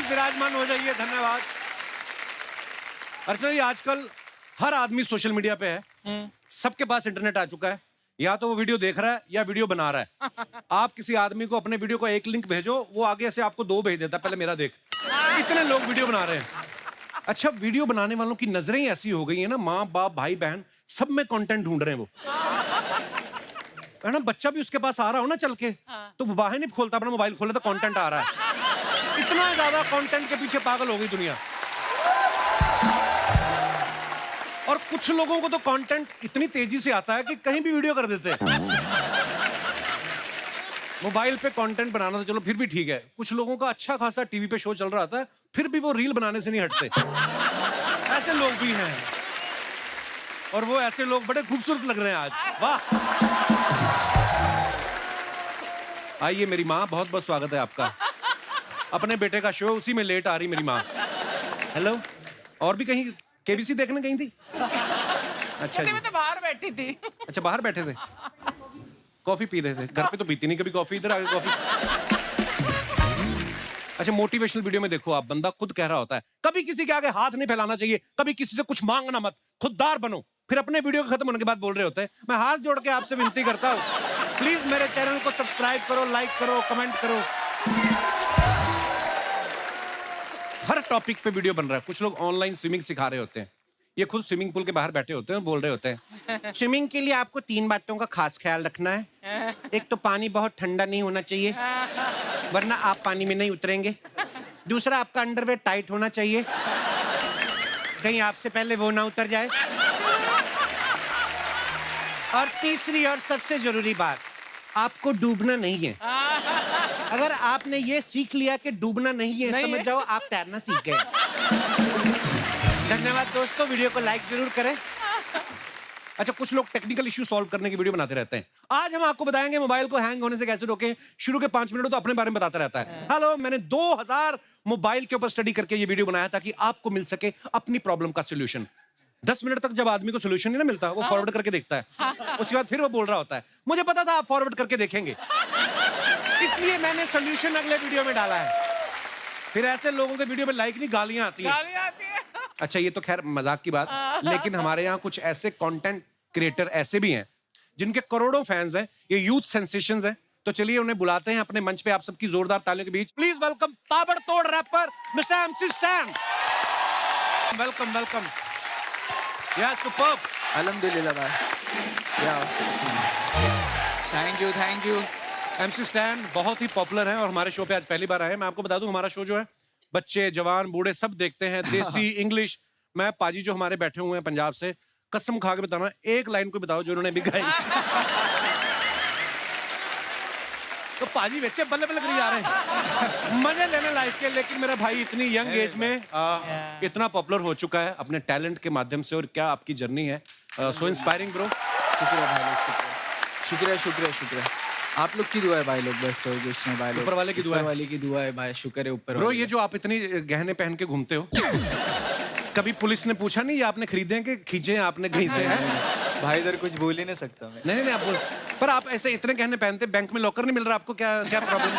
विराजमान हो जाइए, धन्यवाद। अर्चना जी, आजकल हर आदमी सोशल मीडिया पे है, सबके पास इंटरनेट आ चुका है। या तो वो वीडियो देख रहा है या वीडियो बना रहा है। आप किसी आदमी को अपने वीडियो को एक लिंक भेजो, वो आगे से आपको 2 भेज देता है, पहले मेरा देख। इतने लोग वीडियो बना रहे हैं। अच्छा, वीडियो बनाने वालों की नजरें ही ऐसी हो गई है ना, माँ बाप भाई बहन सब में कंटेंट ढूंढ रहे हैं वो, है ना। बच्चा भी उसके पास आ रहा हो ना चल के, तो वो बाहर नहीं खोलता, अपना मोबाइल खोले तो कंटेंट आ रहा है। इतना ज्यादा कंटेंट के पीछे पागल हो गई दुनिया। और कुछ लोगों को तो कंटेंट इतनी तेजी से आता है कि कहीं भी वीडियो कर देते हैं। मोबाइल पे कंटेंट बनाना तो चलो फिर भी ठीक है, कुछ लोगों का अच्छा खासा टीवी पे शो चल रहा था, फिर भी वो रील बनाने से नहीं हटते। ऐसे लोग भी हैं, और वो ऐसे लोग बड़े खूबसूरत लग रहे हैं आज। वाह। आइए मेरी माँ, बहुत बहुत स्वागत है आपका। अपने बेटे का शो, उसी में लेट आ रही मेरी माँ। हेलो। और भी कहीं केबीसी देखने गई थी? अच्छा जी। मैं तो बाहर बैठी थी। अच्छा, बाहर बैठे थे, कॉफी पी रहे थे। घर पे तो पीती नहीं कभी कॉफी, इधर आके कॉफी। अच्छा, मोटिवेशनल वीडियो में देखो आप, बंदा खुद कह रहा होता है कभी किसी के आगे हाथ नहीं फैलाना चाहिए, कभी किसी से कुछ मांगना मत, खुददार बनो। फिर अपने वीडियो के खत्म होने के बाद बोल रहे होते हैं मैं हाथ जोड़ के आपसे विनती करता हूँ, प्लीज मेरे चैनल को सब्सक्राइब करो, लाइक करो, कमेंट करो। हर टॉपिक पे वीडियो बन रहा है। कुछ लोग ऑनलाइन स्विमिंग सिखा रहे होते हैं, ये खुद स्विमिंग पूल के बाहर बैठे होते हैं, बोल रहे होते हैं स्विमिंग के लिए आपको 3 बातों का खास ख्याल रखना है। एक तो पानी बहुत ठंडा नहीं होना चाहिए, वरना आप पानी में नहीं उतरेंगे। दूसरा, आपका अंडरवेयर टाइट होना चाहिए, कहीं आपसे पहले वो ना उतर जाए। और तीसरी और सबसे जरूरी बात, आपको डूबना नहीं है। अगर आपने ये सीख लिया कि डूबना नहीं है, समझ जाओ आप तैरना सीख गए। धन्यवाद दोस्तों, वीडियो को लाइक जरूर करें। अच्छा, कुछ लोग टेक्निकल इश्यू सॉल्व करने की वीडियो बनाते रहते हैं। आज हम आपको बताएंगे मोबाइल को हैंग होने से कैसे रोकें। शुरू के 5 मिनट तो अपने बारे में बताता रहता है। हेलो, मैंने 2000 मोबाइल के ऊपर स्टडी करके ये वीडियो बनाया ताकि आपको मिल सके अपनी प्रॉब्लम का सोल्यूशन। 10 मिनट तक जब आदमी को सोल्यूशन नहीं ना मिलता, वो फॉरवर्ड करके देखता है। उसके बाद फिर वो बोल रहा होता है मुझे पता था आप फॉरवर्ड करके देखेंगे, इसलिए मैंने सोल्यूशन अगले वीडियो में डाला है। फिर ऐसे लोगों के वीडियो में लाइक नहीं, गालियां आती हैं। अच्छा, ये तो खैर मजाक की बात, लेकिन हमारे यहाँ कुछ ऐसे कंटेंट क्रिएटर ऐसे भी हैं जिनके करोड़ों फैंस हैं, ये यूथ सेंसेशंस हैं। तो चलिए उन्हें बुलाते हैं अपने मंच पे, आप सबकी जोरदार तालियों के बीच प्लीज वेलकम ताबड़तोड़ rapper mister MC Stan. Welcome welcome. या सुपर्ब। अल्हम्दुलिल्लाह भाई। या थैंक यू। एमसी स्टैन बहुत ही पॉपुलर है और हमारे शो पे आज पहली बार आए। मैं आपको बता दूं, हमारा शो जो है बच्चे जवान बूढ़े सब देखते हैं, देसी इंग्लिश। मैं पाजी जो हमारे बैठे हुए हैं पंजाब से, कसम खा के बताना, एक लाइन को बताओ जो उन्होंने भी गाई। तो पाजी बच्चे बल्ले बल्ले करी जा रहे हैं, मजे लेने लाइफ के। लेकिन मेरा भाई इतनी यंग एज में इतना पॉपुलर हो चुका है अपने टैलेंट के माध्यम से, और क्या आपकी जर्नी है, सो इंस्पायरिंग ब्रो। शुक्रिया भाई लोग, शुक्रिया। आप लोग की दुआ है भाई लोग, बस और कुछ नहीं भाई लोग। ऊपर वाले की दुआ है। ऊपर वाले की दुआ है भाई, शुक्र है ऊपर ब्रो। वाले ये जो आप इतनी गहने पहन के घूमते हो, कभी पुलिस ने पूछा नहीं ये आपने खरीदे हैं कि खींचे हैं आपने कहीं से? है भाई, इधर कुछ बोल ही नहीं सकता मैं। नहीं आप बोल, पर आप ऐसे इतने गहने पहनते, बैंक में लॉकर नहीं मिल रहा आपको, क्या प्रॉब्लम?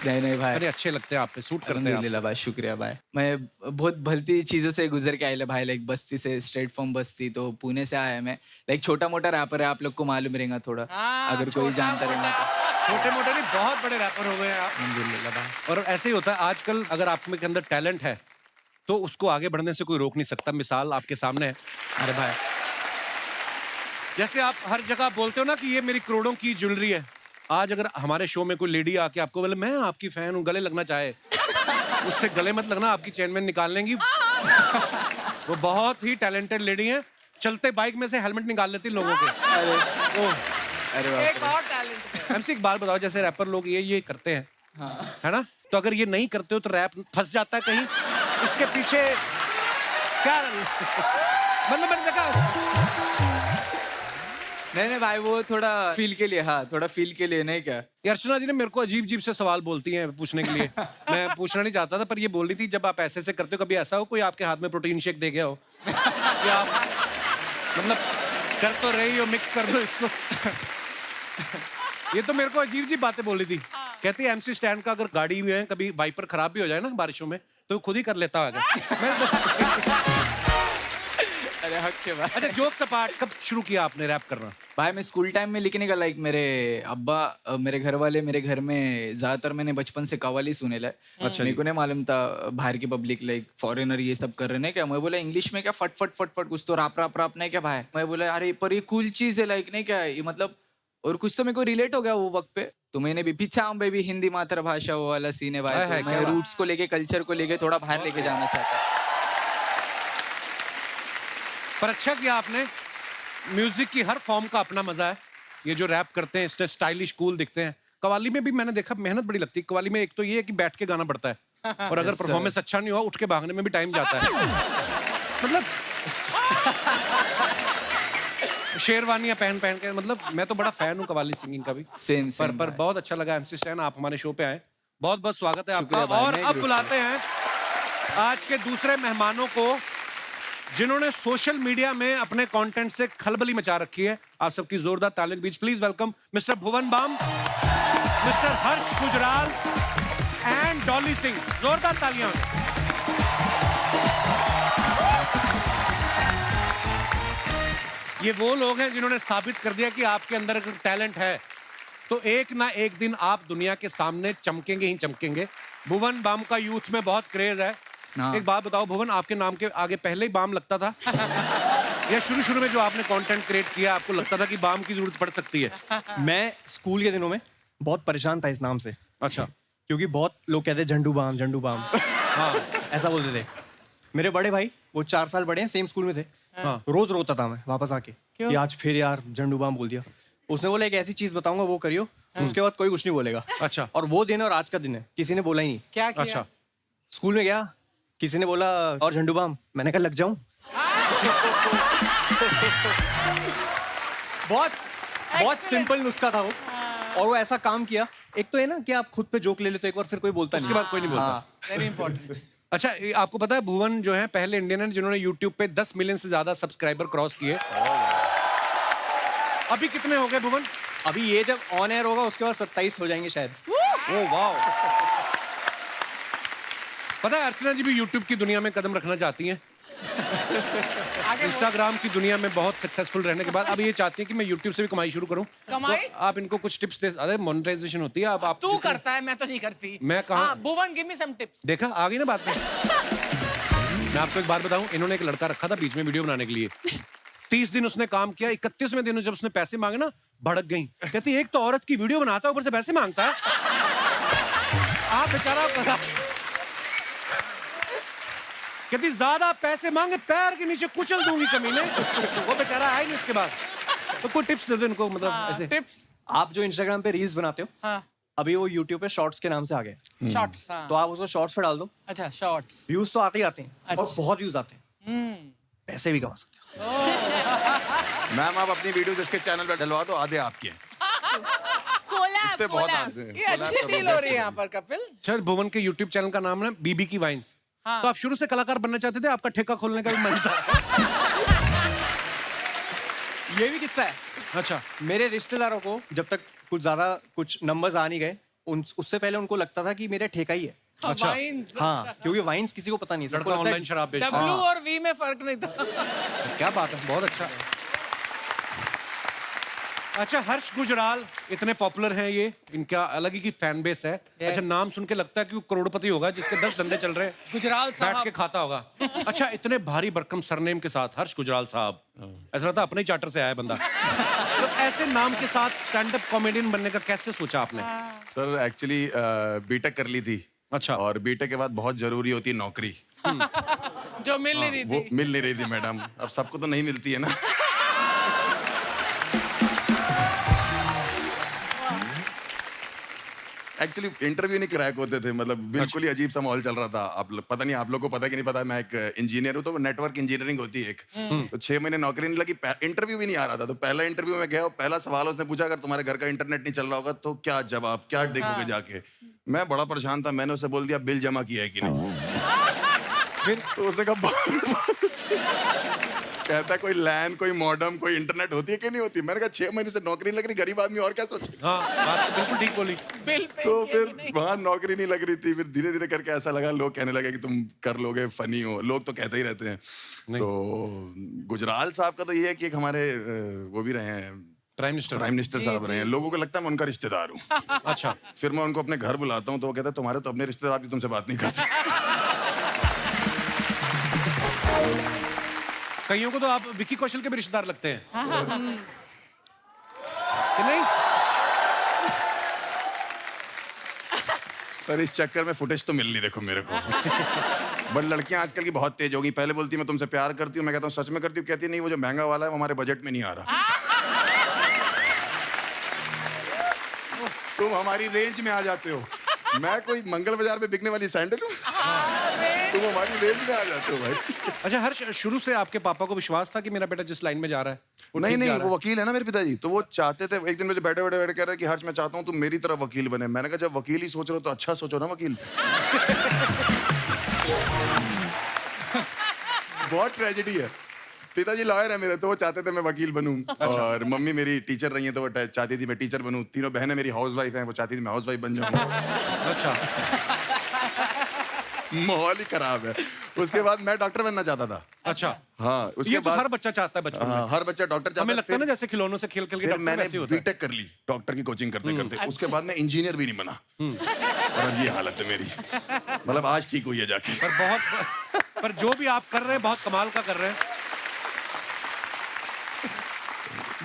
नहीं भाई, अरे अच्छे लगते हैं आप पे, सूट करते हैं आप। अल्हम्दुलिल्लाह भाई, शुक्रिया भाई। मैं बहुत भलती चीज़ों से गुजर के आया भाई, लाइक बस्ती से, स्ट्रेट फ्रॉम बस्ती, तो पुणे से आया मैं। लाइक छोटा मोटा रैपर है, आप लोग को मालूम रहेगा थोड़ा, अगर कोई जानता रहेगा तो। छोटे मोटे नहीं, बहुत बड़े रैपर हो गए हैं आप। अल्हम्दुलिल्लाह भाई। और ऐसे ही होता है आजकल, अगर आप में के अंदर टैलेंट है तो उसको आगे बढ़ने से कोई रोक नहीं सकता। मिसाल आपके सामने है। अरे भाई, जैसे आप हर जगह बोलते हो ना कि ये मेरी करोड़ों की ज्वेलरी है, आज अगर हमारे शो में कोई लेडी आके आपको बोले मैं आपकी फैन हूँ, गले लगना चाहे, उससे गले मत लगना, आपकी चेन में निकाल लेंगी। वो बहुत ही टैलेंटेड लेडी है, चलते बाइक में से हेलमेट निकाल लेती लोगों के। अरे बाप रे। एमसी एक बात बताओ, जैसे रैपर लोग ये करते हैं, हाँ। है ना, तो अगर ये नहीं करते हो तो रैप फंस जाता है कहीं, इसके पीछे क्या मतलब मैंने देखा। नहीं भाई, वो थोड़ा फील के लिए, हाँ थोड़ा फील के लिए, नहीं क्या। ये अर्चना जी ने मेरे को अजीब से सवाल बोलती हैं पूछने के लिए। मैं पूछना नहीं चाहता था, पर ये बोल रही थी जब आप ऐसे करते हो, कभी ऐसा हो कोई आपके हाथ में प्रोटीन शेक दे गया हो कि आप मतलब कर तो रही हो, मिक्स कर दो इसको। ये तो मेरे को अजीब बातें बोल रही थी। कहती है MC स्टैन का अगर गाड़ी में कभी वाइपर खराब भी हो जाए ना बारिशों में तो खुद ही कर लेता होगा। अरे हक के भाई। अच्छा जोक्स अपार्ट, कब शुरू किया आपने रैप करना? भाई मैं स्कूल टाइम में लिखने का लाइक मेरे अब्बा मेरे घर वाले मेरे घर में ज्यादातर मैंने बचपन से कव्वाली सुने ला। अच्छा मेरे को नहीं मालूम था बाहर की पब्लिक लाइक फॉरेनर ये सब कर रहे हैं क्या। मैं बोला इंग्लिश में क्या फट फट फट फट कुछ तो राप राप राप नहीं क्या भाई। मैं बोला अरे पर ये कूल चीज है लाइक नहीं क्या ये मतलब और कुछ तो मेरे को रिलेट हो गया वो वक्त पे। तो मैंने भी पीछा बेबी हिंदी मातृभाषा वो वाला सीन है भाई। तो मैं रूट्स को लेके कल्चर को लेके थोड़ा बाहर लेके जाना चाहता। पर अच्छा किया आपने। म्यूजिक की हर फॉर्म का अपना मजा है। ये जो रैप करते हैं इससे स्टाइलिश कूल दिखते हैं। कव्वाली में भी मैंने देखा मेहनत बड़ी लगती है। कव्वाली में एक तो ये है कि बैठ के गाना पड़ता है और अगर परफॉर्मेंस अच्छा नहीं हुआ उठ के भागने में भी टाइम जाता है। मतलब शेरवानियां पहन पहन के मतलब मैं तो बड़ा फैन हूँ कव्वाली सिंगिंग का भी। सेम पर बहुत अच्छा लगा MC स्टैन आप हमारे शो पे आए। बहुत बहुत स्वागत है आपका। भाई, और मैं अब ग्रुप बुलाते हैं आज के दूसरे मेहमानों को जिन्होंने सोशल मीडिया में अपने कंटेंट से खलबली मचा रखी है। आप सबकी जोरदार तालियों के बीच please welcome mister Bhuvan Bam, mister Harsh Gujral and Dolly Singh. जोरदार तालियां। ये वो लोग हैं जिन्होंने साबित कर दिया कि आपके अंदर अगर टैलेंट है तो एक ना एक दिन आप दुनिया के सामने चमकेंगे ही चमकेंगे। भुवन बाम का यूथ में बहुत क्रेज है। एक बात बताओ भुवन, आपके नाम के आगे पहले ही बाम लगता था या शुरू में जो आपने कंटेंट क्रिएट किया आपको लगता था कि बाम की जरूरत पड़ सकती है? मैं स्कूल के दिनों में बहुत परेशान था इस नाम से। अच्छा। क्योंकि बहुत लोग कहते झंडू बाम हाँ ऐसा बोलते थे। मेरे बड़े भाई वो 4 साल बड़े हैं, सेम स्कूल में थे। हाँ। रोज रोता था मैं वापस आके कि आज फिर यार झंडू बाम बोल दिया। उसने बोला एक ऐसी चीज बताऊंगा वो करियो, उसके बाद कोई कुछ नहीं बोलेगा। अच्छा। और वो दिन और आज का दिन है, किसी ने बोला ही नहीं। क्या किया? अच्छा। स्कूल में गया, किसी ने बोला और झंडू बाम, मैंने कहा लग जाऊं। बहुत सिंपल नुस्खा था वो और वो ऐसा काम किया। एक तो है ना कि आप खुद पे जोक ले लेते हो एक बार फिर कोई बोलता नहीं, उसके बाद कोई नहीं बोलता। हाँ। Very important. अच्छा आपको पता है भुवन जो है पहले इंडियन है जिन्होंने YouTube पे 10 मिलियन से ज्यादा सब्सक्राइबर क्रॉस किए। अभी कितने हो गए भुवन? अभी ये जब ऑन एयर होगा उसके बाद 27 हो जाएंगे शायद। ओह वाह। पता है अर्चना जी भी YouTube की दुनिया में कदम रखना चाहती हैं। इंस्टाग्राम की दुनिया में बहुत सक्सेसफुल रहने के बाद अब ये चाहती है कि मैं YouTube से भी कमाई शुरू करूं। कमाई? तो आप इनको कुछ टिप्स दे। अरे मोनेटाइजेशन होती है। अब आप तू करता है, मैं तो नहीं करती। मैं कहाँ? भुवन गिव मी सम टिप्स। देखा आ गई ना बात में। मैं आपको एक बात बताऊं, इन्होंने एक लड़का रखा था बीच में वीडियो बनाने के लिए। 30 दिन उसने काम किया, 31वें दिन जब उसने पैसे मांगे ना भड़क गई। कहती एक तो औरत की वीडियो बनाता है ऊपर से पैसे मांगता है। आप बेचारा कहती ज्यादा पैसे मांगे पैर के नीचे कुचल दूंगी कमीने। वो बेचारा आया नहीं उसके बाद। तो कोई टिप्स दे दो इनको मतलब ऐसे। टिप्स। आप जो इंस्टाग्राम पे रील्स बनाते हो हाँ। अभी वो यूट्यूब पे शॉर्ट्स के नाम से आ गए। शॉर्ट्स। तो आप उसको शॉर्ट्स पे डाल दो, अच्छा शॉर्ट्स। व्यूज तो आते ही आते हैं और अच्छा। बहुत व्यूज आते हैं, पैसे भी कमा सकते हो। मैम आप अपनी वीडियो जिसके चैनल पर डलवा दो, आधे आपके हैं। इस पे बहुत आते हैं। ये अच्छी डील हो रही है यहाँ पर कपिल। सर भुवन के YouTube चैनल का नाम है बीबी की वाइन्स। हाँ। तो आप शुरू से कलाकार बनना चाहते थे? आपका ठेका खोलने का भी मन था? ये भी किस्सा है। अच्छा। मेरे रिश्तेदारों को जब तक कुछ नंबर्स आ नहीं गए उससे पहले उनको लगता था कि मेरा ठेका ही है। अच्छा। वाइन्स। हाँ क्योंकि वाइन्स किसी को पता नहीं, सबको लड़का लगता है ऑनलाइन शराब बेचता है। W और V में फर्क नहीं था। क्या बात है, बहुत अच्छा। अच्छा हर्ष गुजराल इतने पॉपुलर हैं ये, इनका अलग ही की फैन बेस है। अच्छा नाम सुन के लगता है कि वो करोड़पति होगा जिसके 10 धंधे चल रहे हैं। गुजराल बैठ के साहब। खाता होगा। अच्छा इतने भारी भरकम सरनेम के साथ हर्ष गुजराल साहब, ऐसा लगता है अपने ही चार्टर से आया बंदा। तो ऐसे नाम के साथ स्टैंड अप कॉमेडियन बनने का कैसे सोचा आपने? सर एक्चुअली बीटेक कर ली थी। अच्छा। और बीटेक के बाद बहुत जरूरी होती है नौकरी। जो मिल नहीं रही वो थी। मिल नहीं रही थी मैडम, अब सबको तो नहीं मिलती है ना। एक्चुअली इंटरव्यू नहीं क्रैक होते थे, मतलब बिल्कुल ही अजीब सा माहौल चल रहा था। पता नहीं आप लोग को पता है कि नहीं पता, मैं एक इंजीनियर हूँ, तो नेटवर्क इंजीनियरिंग होती है एक। तो 6 महीने नौकरी नहीं लगी, इंटरव्यू भी नहीं आ रहा था। तो पहला इंटरव्यू में गया, पहला सवाल उसने पूछा अगर तुम्हारे घर का इंटरनेट नहीं चल रहा होगा तो क्या जवाब, क्या देखोगे जाके। मैं बड़ा परेशान था, मैंने उसे बोल दिया बिल जमा किया है कि नहीं। फिर तो उसने कहा कहता कोई लैन, कोई मॉडम, कोई इंटरनेट होती है कि नहीं होती? मैंने कहा 6 महीने से नौकरी नहीं लग रही, गरीब आदमी और क्या सोचे। हाँ, बात तो बिल्कुल ठीक बोली। बिल पे तो फिर वहां नौकरी नहीं लग रही थी, फिर धीरे धीरे करके ऐसा लगा, लोग कहने लगे कि तुम कर लोगे, फनी हो, लोग तो कहते ही रहते हैं। तो गुजराल साहब का तो ये है कि एक हमारे वो भी रहे हैं, प्राइम मिनिस्टर साहब रहे हैं, लोगों को लगता है मैं उनका रिश्तेदार हूँ। अच्छा, फिर मैं उनको अपने घर बुलाता हूँ तो वो कहता है तुम्हारे तो अपने रिश्तेदार भी तुमसे बात नहीं करते। कईयों को तो आप विक्की कौशल के भी रिश्तेदार लगते हैं कि नहीं? सर इस चक्कर में फुटेज तो मिल नहीं, देखो मेरे को। बट लड़कियां आजकल की बहुत तेज हो गई। पहले बोलती मैं तुमसे प्यार करती हूँ, मैं कहता हूँ सच में करती हूँ, कहती नहीं वो जो महंगा वाला है वो हमारे बजट में नहीं आ रहा। तुम हमारी रेंज में आ जाते हो, मैं कोई मंगल बाजार में बिकने वाली सैंडल हूँ, तुम हमारी रेंज में आ जाते हो भाई। अच्छा, हर्ष, शुरू से आपके पापा को विश्वास था कि मेरा बेटा जिस लाइन में जा रहा है वो नहीं ठीक नहीं जा रहा वो है? वकील है ना मेरे पिताजी, तो वो चाहते थे। एक दिन मुझे बैठे बैठे बैठे कह रहे कि हर्ष मैं चाहता हूँ तुम मेरी तरह वकील बने। मैंने कहा जब वकील ही सोच रहे हो तो अच्छा सोचो ना वकील। बहुत ट्रेजेडी है। पिताजी लॉयर है मेरे, तो वो चाहते थे मैं वकील बनूं। और मम्मी मेरी टीचर रही है तो वो चाहती थी मैं टीचर बनूं। तीनों बहनें मेरी हाउसवाइफ हैं, वो चाहती थी मैं हाउसवाइफ बन जाऊं। अच्छा, माहौल ही खराब है। उसके बाद मैं डॉक्टर बनना चाहता था। अच्छा, हाँ उसके ये तो बाद हर बच्चा चाहता है बचपन में। हाँ, हर बच्चा डॉक्टर चाहता हमें है। लगता है ना जैसे खिलौनों से खेल खेल के फिर डॉक्टर मैंने वैसे ही होता है। बीटेक कर ली डॉक्टर की कोचिंग करते करते। उसके बाद मैं इंजीनियर भी नहीं बना। और अब ये हालत है मेरी, मतलब आज ठीक हुई है जाके। पर जो भी आप कर रहे हैं बहुत कमाल का कर रहे हैं।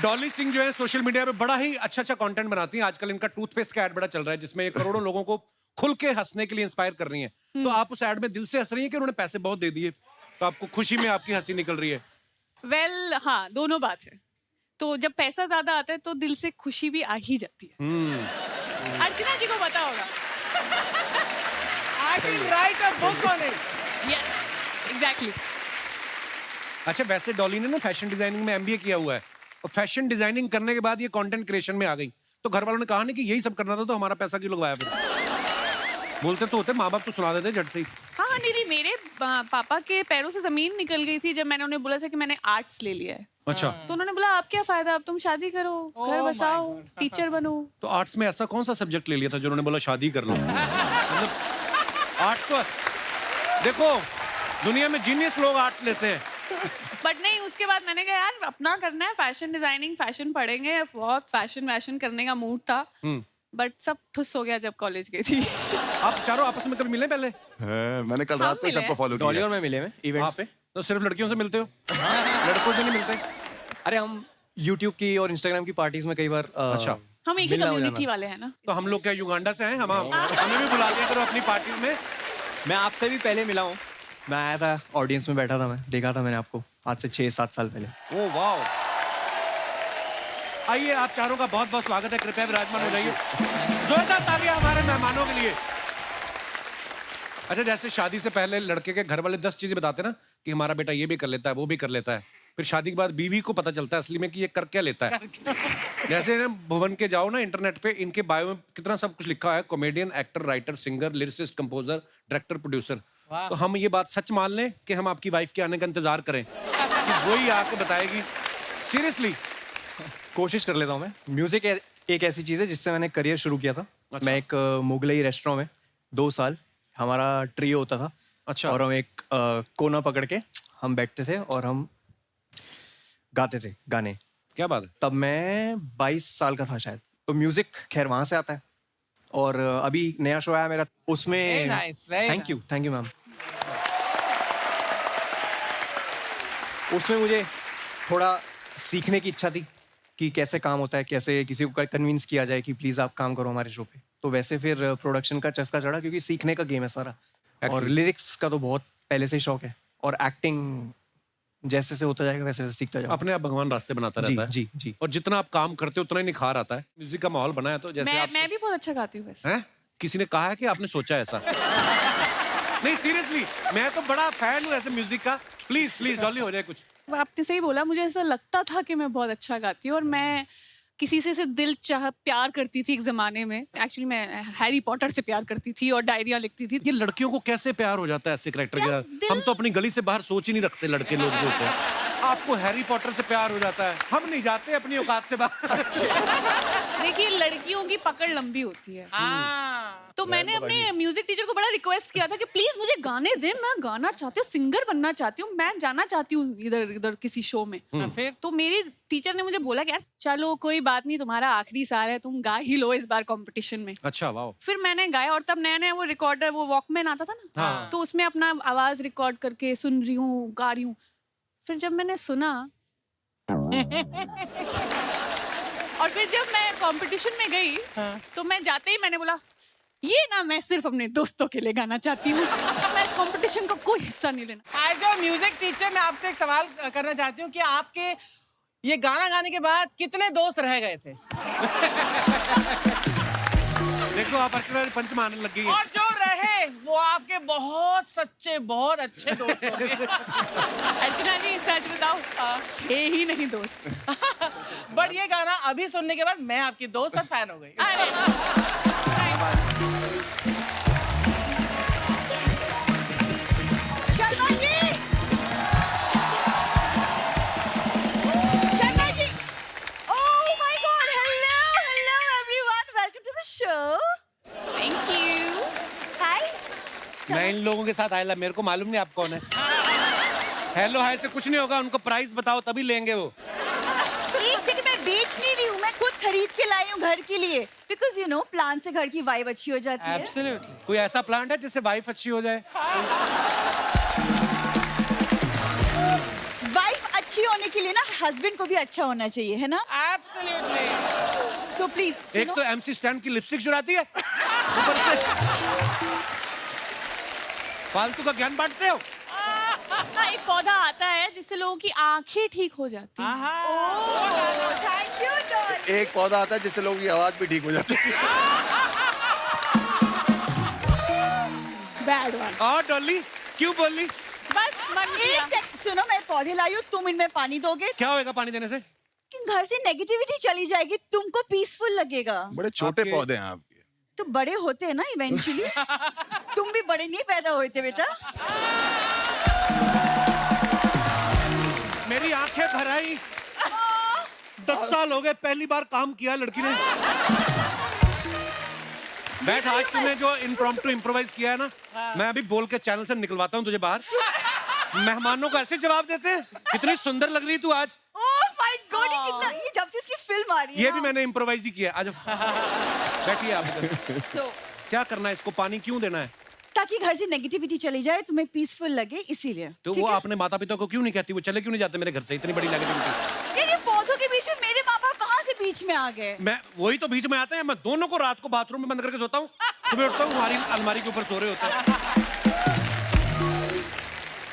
डॉली सिंह जो है सोशल मीडिया पे बड़ा ही अच्छा कंटेंट बनाती हैं। आजकल इनका टूथपेस्ट का ऐड बड़ा चल रहा है जिसमें ये करोड़ों लोगों को खुल के हंसने के लिए इंस्पायर कर रही हैं। तो आप उस ऐड में दिल से हंस रही हैं कि उन्होंने पैसे बहुत दे दिए तो आपको खुशी में आपकी हंसी निकल रही है? वेल हाँ, दोनों बात है। तो जब पैसा ज्यादा आता है तो दिल से खुशी भी आ ही जाती है। अर्चना जी को पता होगा। I can write a book on it. Yes, exactly. अच्छा, वैसे डॉली ने ना फैशन डिजाइनिंग में एमबीए किया हुआ है और फैशन डिजाइनिंग करने के बाद ये कंटेंट क्रिएशन में आ गई। तो घर वालों ने कहा नहीं कि यही सब करना था तो हमारा पैसा क्यों लगवाया फिर? बोलते तो होते, माँ बाप तो सुना देते झट से ही। हाँ हाँ, नहीं मेरे पापा के पैरों से जमीन निकल गई थी जब मैंने उन्हें बोला था कि मैंने आर्ट्स ले लिया है। अच्छा, तो उन्होंने बोला आप क्या फायदा, अब तुम शादी करो, घर my बसाओ, God. टीचर बनो। तो आर्ट्स में ऐसा कौन सा सब्जेक्ट ले लिया था जो उन्होंने बोला शादी कर लो? मतलब आर्ट्स तो देखो दुनिया में जीनियस लोग आर्ट्स लेते हैं। बट नहीं, उसके बाद मैंने कहा यार अपना करना है, फैशन डिजाइनिंग, फैशन पढ़ेंगे। बहुत फैशन वैशन करने का मूड था, बट सब ठुस हो गया जब कॉलेज गई थी। आप चारों आपस में कभी मिले पहले? मैंने कल रात को मिले सबको फॉलो डॉली किया। और मैं मिले में इवेंट्स आप पे। तो सिर्फ लड़कियों से मिलते हो? लड़कों से नहीं मिलते? अरे हम यूट्यूब की और इंस्टाग्राम की पार्टीज में कई बार अच्छा। हम एक ही मिलना हो कम्युनिटी जाना। वाले हैं ना। तो हम लोग क्या युगांडा से हैं? हमें भी बुला लिया करो अपनी पार्टी में। मैं आपसे भी पहले मिला हूँ। मैं आया था, ऑडियंस में बैठा था, मैं देखा था मैंने आपको आज से 6-7 साल पहले। Oh wow. आइए, आप चारों का बहुत बहुत स्वागत है, कृपया विराजमान हो जाइए। जोरदार तालियां हमारे मेहमानों के लिए। अच्छा, जैसे शादी से पहले लड़के के घर वाले 10 चीजें बताते हैं ना कि हमारा बेटा ये भी कर लेता है, वो भी कर लेता है। फिर शादी के बाद बीवी को पता चलता है असली में कि ये कर क्या लेता है। जैसे ना भुवन के जाओ ना इंटरनेट पे, इनके बायो में कितना सब कुछ लिखा है। Comedian, actor, writer, singer, lyricist, composer, director, producer. तो हम ये बात सच मान लें कि हम आपकी वाइफ के आने का इंतजार करें कि वही आके बताएगी? सीरियसली कोशिश कर लेता हूँ मैं। म्यूजिक एक ऐसी चीज़ है जिससे मैंने करियर शुरू किया था। मैं एक मुगलई रेस्टोरेंट में 2 साल हमारा ट्रियो होता था। अच्छा। और हम एक कोना पकड़ के हम बैठते थे और हम गाते थे गाने। क्या बात है। तब मैं 22 साल का था शायद। तो म्यूजिक खैर वहां से आता है। और अभी नया शो आया मेरा, उसमें Very nice, very thank you ma'am. उसमें मुझे थोड़ा सीखने की इच्छा थी कि कैसे काम होता है, कैसे किसी को कन्विंस किया जाए कि प्लीज आप काम करो हमारे शो पे। तो वैसे फिर प्रोडक्शन का चस्का चढ़ा क्योंकि सीखने का गेम है सारा। और लिरिक्स का तो बहुत पहले से ही शौक है। और एक्टिंग जैसे से होता जाएगा वैसे वैसे सीखता जाएगा। अपने आप भगवान रास्ते बनाता जी, रहता है। जी, जी। और जितना आप काम करते हो उतना ही निखार आता है। म्यूजिक का माहौल बना है तो जैसे आप मैं भी बहुत अच्छा गाती हूँ वैसे। हैं? किसी ने कहा है कि आपने सोचा ऐसा? नहीं सीरियसली, मैं तो बड़ा फैन हूँ ऐसे म्यूजिक का। प्लीज प्लीज डॉली हो जाए कुछ। आपने सही बोला, मुझे ऐसा लगता था कि मैं बहुत अच्छा गाती हूँ। और मैं किसी से दिल चाह प्यार करती थी एक जमाने में। एक्चुअली मैं हैरी पॉटर से प्यार करती थी और डायरिया लिखती थी। ये लड़कियों को कैसे प्यार हो जाता है ऐसे कैरेक्टर के साथ? हम तो अपनी गली से बाहर सोच ही नहीं रखते लड़के लोग जो होते हैं। आपको हैरी पॉटर से प्यार हो जाता है, हम नहीं जाते अपनी औकात से बाहर। देखिए लड़कियों की पकड़ लंबी होती है। हाँ तो मैंने अपने म्यूजिक टीचर को बड़ा रिक्वेस्ट किया था कि प्लीज मुझे गाने दे, मैं गाना चाहती हूँ, सिंगर बनना चाहती हूँ, मैं जाना चाहती हूँ इधर इधर किसी शो में। फिर तो मेरी टीचर ने मुझे बोला कि यार चलो कोई बात नहीं, तुम्हारा आखिरी साल है, तुम गा ही लो इस बार कंपटीशन में। अच्छा वाह। फिर मैंने गाया और तब नया नया वो रिकॉर्डर, वो वॉकमैन आता था ना, तो उसमें अपना आवाज रिकॉर्ड करके सुन रही हूँ, गा रही हूँ। फिर जब मैंने सुना और फिर जब मैं कंपटीशन में गई तो मैं जाते ही मैंने बोला ये ना मैं सिर्फ अपने दोस्तों के लिए गाना चाहती हूँ, मैं इस कंपटीशन का कोई हिस्सा नहीं लेना। एज अ म्यूजिक टीचर मैं आपसे एक सवाल करना चाहती हूँ कि आपके ये गाना गाने के बाद कितने दोस्त रह गए थे? देखो आप अर्चना पंच मारने लग गई है। और जो रहे वो आपके बहुत सच्चे बहुत अच्छे दोस्त होंगे। अर्चना जी सच बताओ, थे ही नहीं दोस्त। बट ये गाना अभी सुनने के बाद मैं आपकी दोस्त और फैन हो गई। अरे Sharma ji, Sharma ji, oh my God, hello everyone, welcome to the show. Thank you. Hi. मैं इन लोगों के साथ आया, मेरे को मालूम नहीं आप कौन है। हेलो हाय से कुछ नहीं होगा, उनको प्राइस बताओ तभी लेंगे वो। एक सेकंड, मैं बेच नहीं रही हूँ, मैं खुद खरीद के लाई हूँ घर के लिए, बिकॉज यू नो प्लांट से घर की वाइब अच्छी हो जाती है। एब्सोल्युटली। कोई ऐसा प्लांट है जिससे वाइफ अच्छी हो जाए? वाइफ अच्छी होने के लिए ना हस्बैंड को भी अच्छा होना चाहिए, है ना? एब्सोल्युटली। सो प्लीज एक तो एमसी स्टैंड की लिपस्टिक चुराती है, ऊपर से फालतू का ज्ञान बांटते हो। हाँ, एक पौधा आता है जिससे लोगों की आंखें ठीक हो जाती हैं। Thank you doll. एक पौधा आता है जिससे लोगों की आवाज भी ठीक हो जाती है। Bad one. और डॉली क्यों बोली? बस मन किया। एक सेकंड सुनो, मैं पौधे लाई हूँ, तुम इनमें पानी दोगे? क्या होएगा पानी देने से? कि घर से नेगेटिविटी चली जाएगी, तुमको पीसफुल लगेगा। बड़े छोटे आपके- पौधे हैं आपके। तो बड़े होते हैं ना इवेंचुअली। तुम भी बड़े नहीं पैदा हुए थे बेटा। मेरी आंखें भर आई। 10 साल हो गए, पहली बार काम किया लड़की ने। बैठ, आज तूने जो इम्प्रॉम्प्टू इम्प्रोवाइज किया है ना, मैं अभी बोल के चैनल से निकलवाता हूँ तुझे बाहर। मेहमानों को ऐसे जवाब देते हैं। कितनी सुंदर लग रही तू आज। ओह माय गॉड, ये कितना, ये जब से इसकी फिल्म आ रही है ये ना। भी मैंने इम्प्रोवाइज ही किया। आज बैठिए आप इधर। So, क्या करना है इसको? पानी क्यों देना है? ताकि घर से नेगेटिविटी चली जाए, तुम्हें पीसफुल लगे, इसीलिए। तो ठीक वो है? अपने माता पिता को क्यों नहीं कहती? वो चले क्यों नहीं जाते मेरे घर से? इतनी बड़ी नेगेटिविटी। ये पौधों के बीच में मेरे माँ बाप कहाँ से बीच में आ गए? मैं वही तो बीच में आते हैं। मैं दोनों को रात को बाथरूम में बंद करके सोता हूँ, सुबह उठता हूँ हमारी अलमारी के ऊपर सो रहे होते हैं।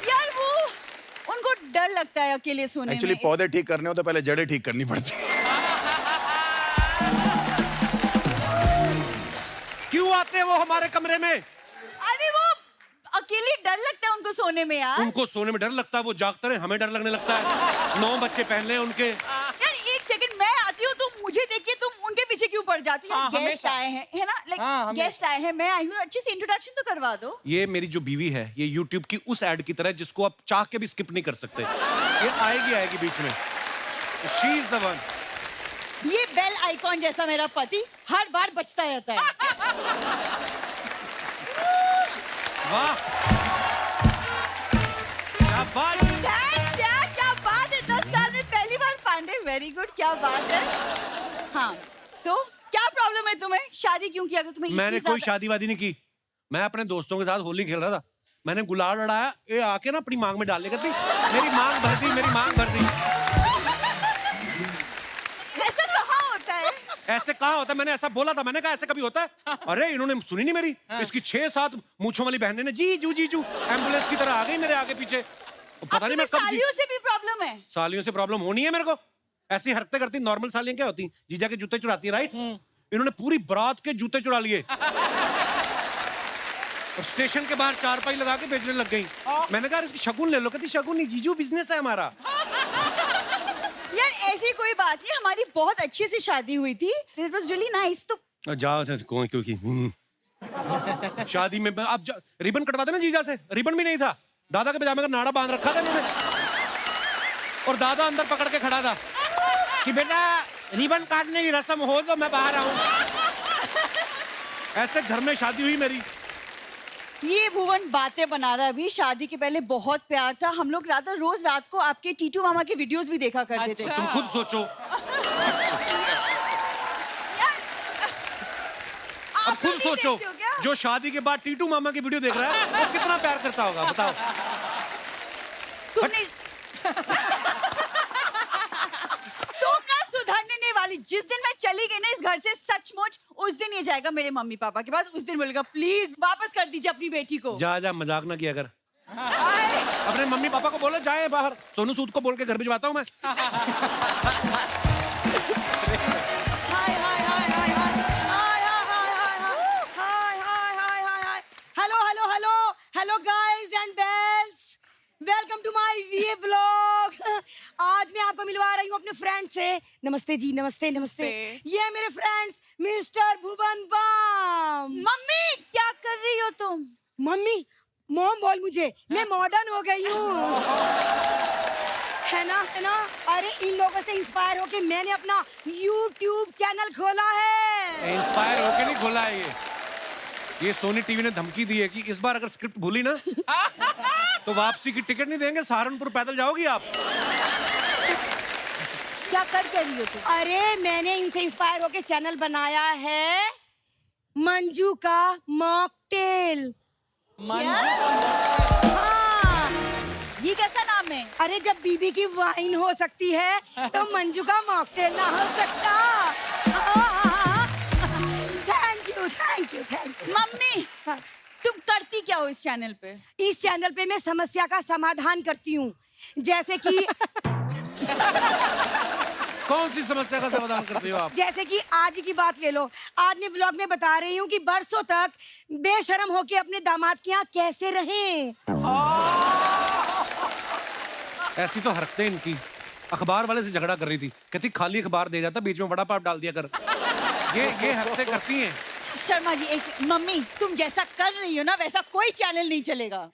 यार वो उनको डर लगता है अकेले सोने एक्चुअली में। पौधे ठीक करने हो तो पहले जड़ें ठीक करनी पड़ती है। क्यों आते हैं वो हमारे कमरे में? अरे वो अकेले डर लगता है उनको सोने में यार। उनको सोने में डर लगता है, वो जागते रहे, हमें डर लगने लगता है। 9 बच्चे पहले उनके। यार एक सेकंड, मैं आती हूँ तो मुझे देखिए, तुम उनके पीछे क्यों पड़ जाती हो? हाँ, गेस्ट हमेशा। आए हैं, है ना? हाँ, लाइक हमेशा। गेस्ट आए हैं, मैं आई हूँ, अच्छे से इंट्रोडक्शन तो करवा दो। ये मेरी जो बीवी है, ये YouTube की उस एड की तरह जिसको आप चाह के भी स्किप नहीं कर सकते। ये आएगी बीच में। She is the one. ये बेल आइकॉन जैसा मेरा पति हर बार बचता रहता है। वाह, क्या बात। थैंक्स यार, क्या बात है, 10 साल में पहली बार पांडे, वेरी गुड, क्या बात है। हाँ, तो क्या प्रॉब्लम है तुम्हें? शादी क्यों किया? अगर तुम्हें मैंने इतनी कोई ज्यादा- शादी वादी नहीं की। मैं अपने दोस्तों के साथ होली खेल रहा था, मैंने गुलाल लड़ाया, ये आके ना अपनी मांग में डाल लेकर थी। मेरी मांग भर दी, मेरी मांग भर दी। ऐसा कहाँ होता है? ऐसे कहाँ होता है? मैंने ऐसा बोला था, मैंने कहा ऐसे कभी होता है? अरे इन्होंने सुनी नहीं मेरी। इसकी 6-7 मूंछों वाली बहनें ने जीजू जीजू एम्बुलेंस की तरह आ गई मेरे आगे पीछे। पता नहीं मैं कब सालियों से भी प्रॉब्लम है? सालियों से प्रॉब्लम होनी है मेरे को। ऐसी हरकतें करती नॉर्मल सालियां क्या होती? जीजा के जूते चुराती है, राइट? इन्होंने पूरी बारात के जूते चुरा लिए और स्टेशन के बाहर चारपाई लगा के बेचने लग गई। मैंने कहा इसकी शगुन ले लो। कहती शगुन नहीं जीजू, बिजनेस है हमारा। यार ऐसी कोई बात नहीं, हमारी बहुत अच्छे से शादी हुई थी। It was really nice. तो जाओ कौन क्योंकि शादी में आप रिबन कटवा देना जीजा से। रिबन भी नहीं था, दादा के पजामे का नाड़ा बांध रखा था इन्होंने, और दादा अंदर पकड़ के खड़ा था कि बेटा रिबन काटने की रस्म हो तो मैं बाहर आऊं। ऐसे घर में शादी हुई मेरी। ये भुवन बातें बना रहा है। अभी शादी के पहले बहुत प्यार था। हम लोग रोज रात को आपके टीटू मामा के वीडियोस भी देखा करते थे। तुम खुद सोचो, अब खुद नहीं सोचो, देखते हो क्या? जो शादी के बाद टीटू मामा की वीडियो देख रहा है वो कितना प्यार करता होगा, बताओ। तुमने तुम ना सुधरने नहीं वाली। जिस दिन मैं चली गई ना इस घर से, सचमुच उस दिन ये जाएगा मेरे मम्मी पापा के पास। उस दिन बोलेगा प्लीज वापस कर दीजिए अपनी बेटी को। जा मजाक ना किया कर। अपने मम्मी पापा को बोलो जाए बाहर। सोनू सूद को बोल के घर भिजवाता हूँ मैं। Hi hi hi hi hi hi hi hi hi hi hi hi. Hello hello hello hello guys and bells, welcome to my वी व्लॉग। आज मैं आपको मिलवा रही हूँ अपने फ्रेंड से। नमस्ते जी, नमस्ते नमस्ते। ये मेरे friends mister Bhuvan balm. Mummy क्या कर रही हो तुम? मम्मी मॉम बोल मुझे, मैं मॉडर्न हो गई हूँ। है ना, है ना। अरे इन लोगों से इंस्पायर होके मैंने अपना YouTube चैनल खोला है। इंस्पायर होके नहीं खोला है ये सोनी टीवी ने धमकी दी है कि इस बार अगर स्क्रिप्ट भूली ना तो वापसी की टिकट नहीं देंगे, सहारनपुर पैदल जाओगी आप। क्या कर रही हो तुम? अरे मैंने इनसे इंस्पायर होके चैनल बनाया है मंजू का मॉकटेल। हाँ, ये कैसा नाम है? अरे जब बीबी की वाइन हो सकती है तो मंजू का मॉकटेल ना हो सकता। Thank you thank you thank you. Mummy तुम करती क्या हो इस चैनल पे? इस चैनल पे मैं समस्या का समाधान करती हूँ। जैसे कि कौन सी समस्या का समाधान करते हो आप? जैसे कि आज की बात ले लो। आज मैं व्लॉग में बता रही हूँ कि बरसों तक बेशर्म होके अपने दामाद के यहाँ कैसे रहें। ऐसी तो हरकतें इनकी। अखबार वाले से झगड़ा कर रही थी, कहती खाली अखबार दे जाता, बीच में वड़ा पाव डाल दिया कर। ये हरकतें करती हैं। शर्मा जी मम्मी तुम जैसा कर रही हो ना वैसा कोई चैनल नहीं चलेगा।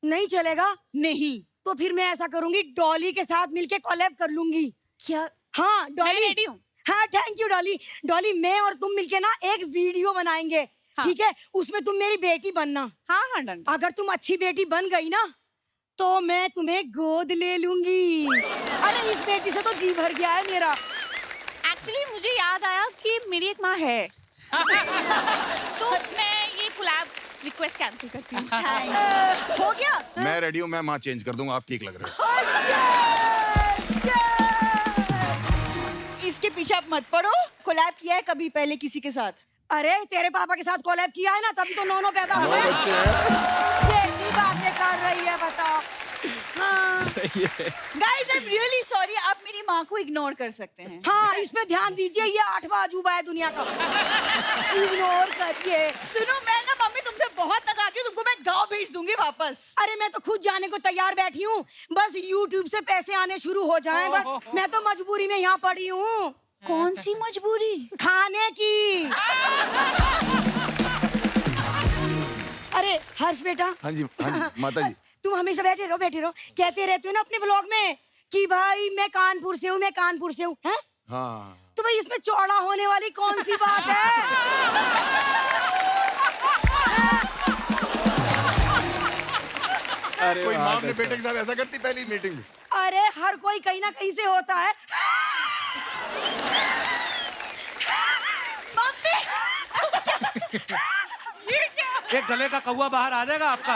नहीं चलेगा? नहीं। तो फिर मैं ऐसा करूंगी, डॉली के साथ मिलके कोलैब कर लूंगी। क्या? हाँ डॉली रेडी हूँ। हाँ थैंक यू डॉली। डॉली मैं और तुम मिलके ना एक वीडियो बनाएंगे। हाँ। ठीक है, उसमें तुम मेरी बेटी बनना। हाँ हाँ डन। अगर तुम अच्छी बेटी बन गई ना तो मैं तुम्हें गोद ले लूंगी। अरे इस बेटी से तो जी भर गया है मेरा। एक्चुअली मुझे याद आया कि मेरी एक माँ है। तो मैं ये कोलैब रिक्वेस्ट कैंसिल करती हूँ। हो गया? मैं रेडी हूँ, मैं माँ चेंज कर दूंगा, आप ठीक लग रहे हो। इसके पीछे आप मत पड़ो। कोलैब किया है कभी पहले किसी के साथ? अरे तेरे पापा के साथ कोलैब किया है ना, तभी तो नौनो पैदा हुए। कैसी बातें कर रही है बताओ। हाँ। सही है। Guys, I'm really sorry, आप मेरी माँ को इग्नोर कर सकते हैं। हाँ, इस पे ध्यान दीजिए, ये 8वां अजूबा है दुनिया का। इग्नोर करिए। सुनो मैं ना मम्मी तुमसे बहुत तकाती हूँ, तुमको मैं गाँव भेज दूंगी वापस। अरे मैं तो खुद जाने को तैयार बैठी हूँ, बस YouTube से पैसे आने शुरू हो जाएं बस। मैं तो मजबूरी में यहाँ पड़ी हूँ। कौन सी मजबूरी? खाने की। अरे हर्ष बेटा। हाँ जी माता जी। तुम हमेशा बैठे रहो कहते रहते हो ना अपने व्लॉग में कि भाई मैं कानपुर से हूँ, मैं कानपुर से हूँ। हैं? हाँ तो भाई इसमें चौड़ा होने वाली कौन सी बात है? अरे कोई माँ अपने बेटे के साथ ऐसा करती पहली मीटिंग में? अरे हर कोई कहीं ना कहीं से होता है। एक गले का कौवा बाहर आ जाएगा आपका।